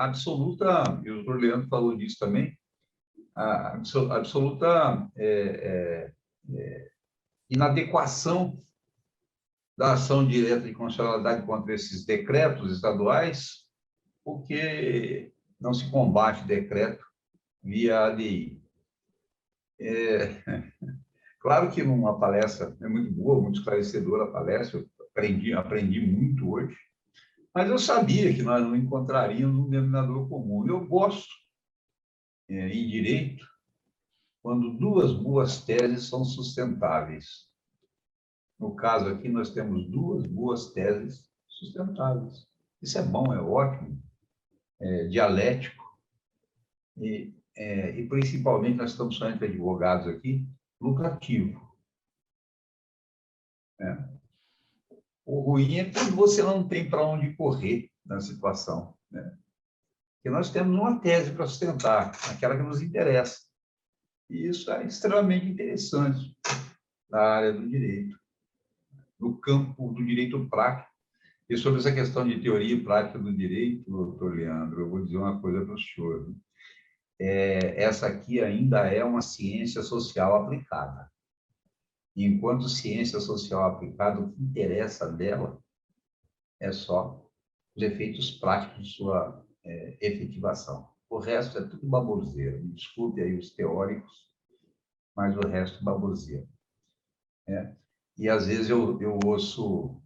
absoluta, e o doutor Leandro falou disso também, a absoluta inadequação da ação direta de constitucionalidade contra esses decretos estaduais, porque não se combate decreto via ADI. Claro que numa palestra é muito boa, muito esclarecedora a palestra, eu aprendi muito hoje, mas eu sabia que nós não encontraríamos um denominador comum. Eu gosto, em direito, quando 2 boas teses são sustentáveis. No caso aqui, nós temos 2 boas teses sustentáveis. Isso é bom, é ótimo, é dialético, e principalmente, nós estamos falando de advogados aqui, lucrativo. O ruim é quando você não tem para onde correr na situação, né? Porque nós temos uma tese para sustentar, aquela que nos interessa. E isso é extremamente interessante na área do direito, no campo do direito prático. E sobre essa questão de teoria e prática do direito, doutor Leandro, eu vou dizer uma coisa para o senhor. Essa aqui ainda é uma ciência social aplicada. E enquanto ciência social aplicada, o que interessa dela é só os efeitos práticos de sua efetivação. O resto é tudo baboseira. Me desculpe aí os teóricos, mas o resto é baboseira. E às vezes eu ouço,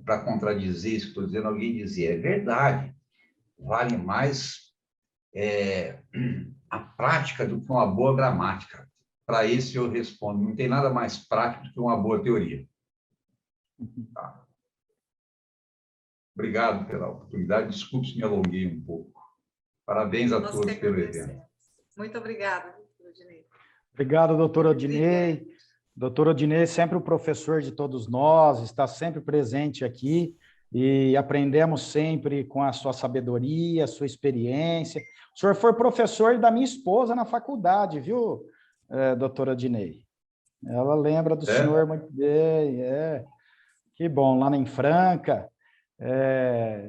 para contradizer isso que estou dizendo, alguém dizer, é verdade, vale mais a prática do que uma boa gramática. Para isso eu respondo, não tem nada mais prático do que uma boa teoria. Tá. Obrigado pela oportunidade, desculpe se me alonguei um pouco. Parabéns a todos pelo evento. Muito obrigada, doutor Odinei. Obrigado, doutor Odinei. Doutor Odinei, sempre o professor de todos nós, está sempre presente aqui e aprendemos sempre com a sua sabedoria, a sua experiência. O senhor foi professor da minha esposa na faculdade, viu, doutora Odinei? Ela lembra do senhor muito bem, Que bom, lá em Franca.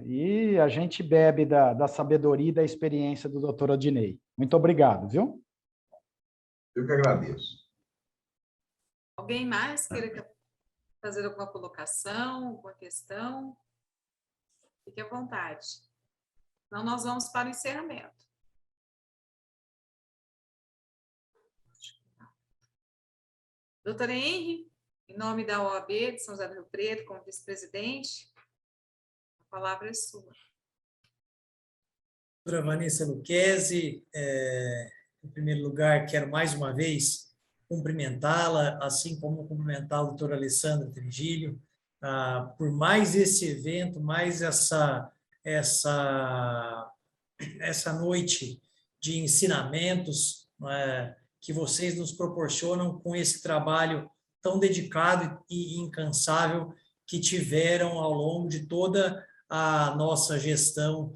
E a gente bebe da sabedoria e da experiência do doutor Odinei. Muito obrigado, viu? Eu que agradeço. Alguém mais queira fazer alguma colocação, alguma questão? Fique à vontade. Então, nós vamos para o encerramento. Doutor Henry, em nome da OAB de São José do Rio Preto, como vice-presidente, a palavra é sua. Doutora Vanessa Lucchesi, em primeiro lugar, quero mais uma vez cumprimentá-la, assim como cumprimentar o doutor Alessandro Trigílio, por mais esse evento, mais essa noite de ensinamentos, que vocês nos proporcionam com esse trabalho tão dedicado e incansável que tiveram ao longo de toda a nossa gestão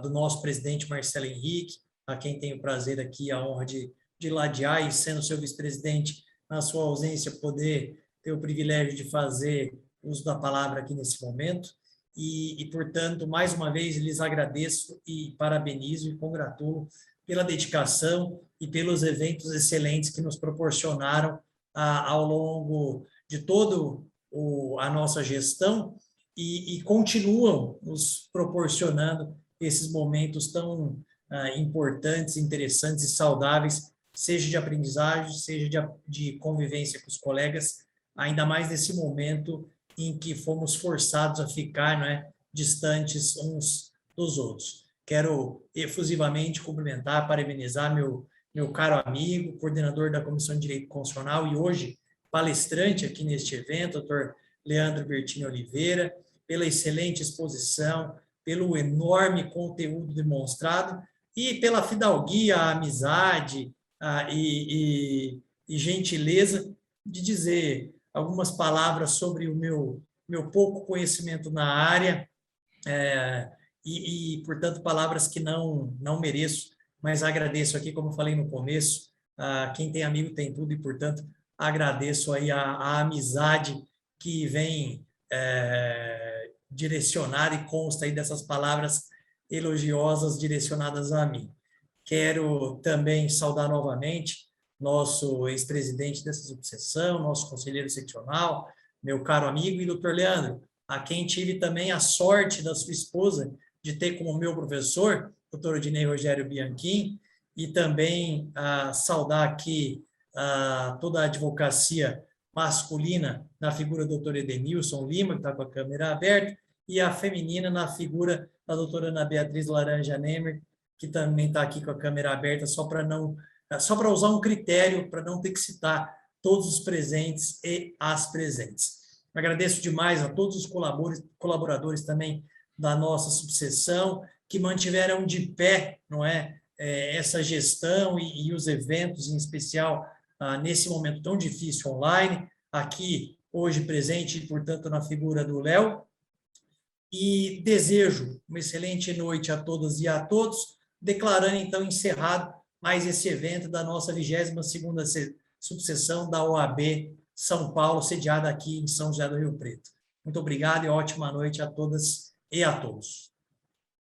do nosso presidente Marcelo Henrique, a quem tenho o prazer aqui, a honra de ladear e, sendo seu vice-presidente, na sua ausência, poder ter o privilégio de fazer uso da palavra aqui nesse momento. E, portanto, mais uma vez, lhes agradeço e parabenizo e congratulo pela dedicação e pelos eventos excelentes que nos proporcionaram ao longo de toda a nossa gestão e continuam nos proporcionando esses momentos tão importantes, interessantes e saudáveis, seja de aprendizagem, seja de convivência com os colegas, ainda mais nesse momento em que fomos forçados a ficar, distantes uns dos outros. Quero efusivamente cumprimentar, parabenizar meu caro amigo, coordenador da Comissão de Direito Constitucional e hoje palestrante aqui neste evento, doutor Leandro Bertini Oliveira, pela excelente exposição, pelo enorme conteúdo demonstrado e pela fidalguia, a amizade e gentileza de dizer algumas palavras sobre o meu pouco conhecimento na área portanto, palavras que não mereço, mas agradeço aqui, como falei no começo, quem tem amigo tem tudo e, portanto, agradeço aí a amizade que vem direcionada e consta aí dessas palavras elogiosas direcionadas a mim. Quero também saudar novamente nosso ex-presidente dessa subseção, nosso conselheiro seccional, meu caro amigo e doutor Leandro, a quem tive também a sorte da sua esposa de ter como meu professor, doutor Odinei Rogério Bianchim, e também saudar aqui toda a advocacia masculina na figura do doutor Edenilson Lima, que está com a câmera aberta, e a feminina na figura da doutora Ana Beatriz Laranja Nemer, que também está aqui com a câmera aberta, só para usar um critério, para não ter que citar todos os presentes e as presentes. Agradeço demais a todos os colaboradores também da nossa subseção, que mantiveram de pé, essa gestão e os eventos, em especial nesse momento tão difícil online, aqui hoje presente, portanto, na figura do Léo. E desejo uma excelente noite a todas e a todos, declarando, então, encerrado mais esse evento da nossa 22ª subseção da OAB São Paulo, sediada aqui em São José do Rio Preto. Muito obrigado e ótima noite a todas e a todos.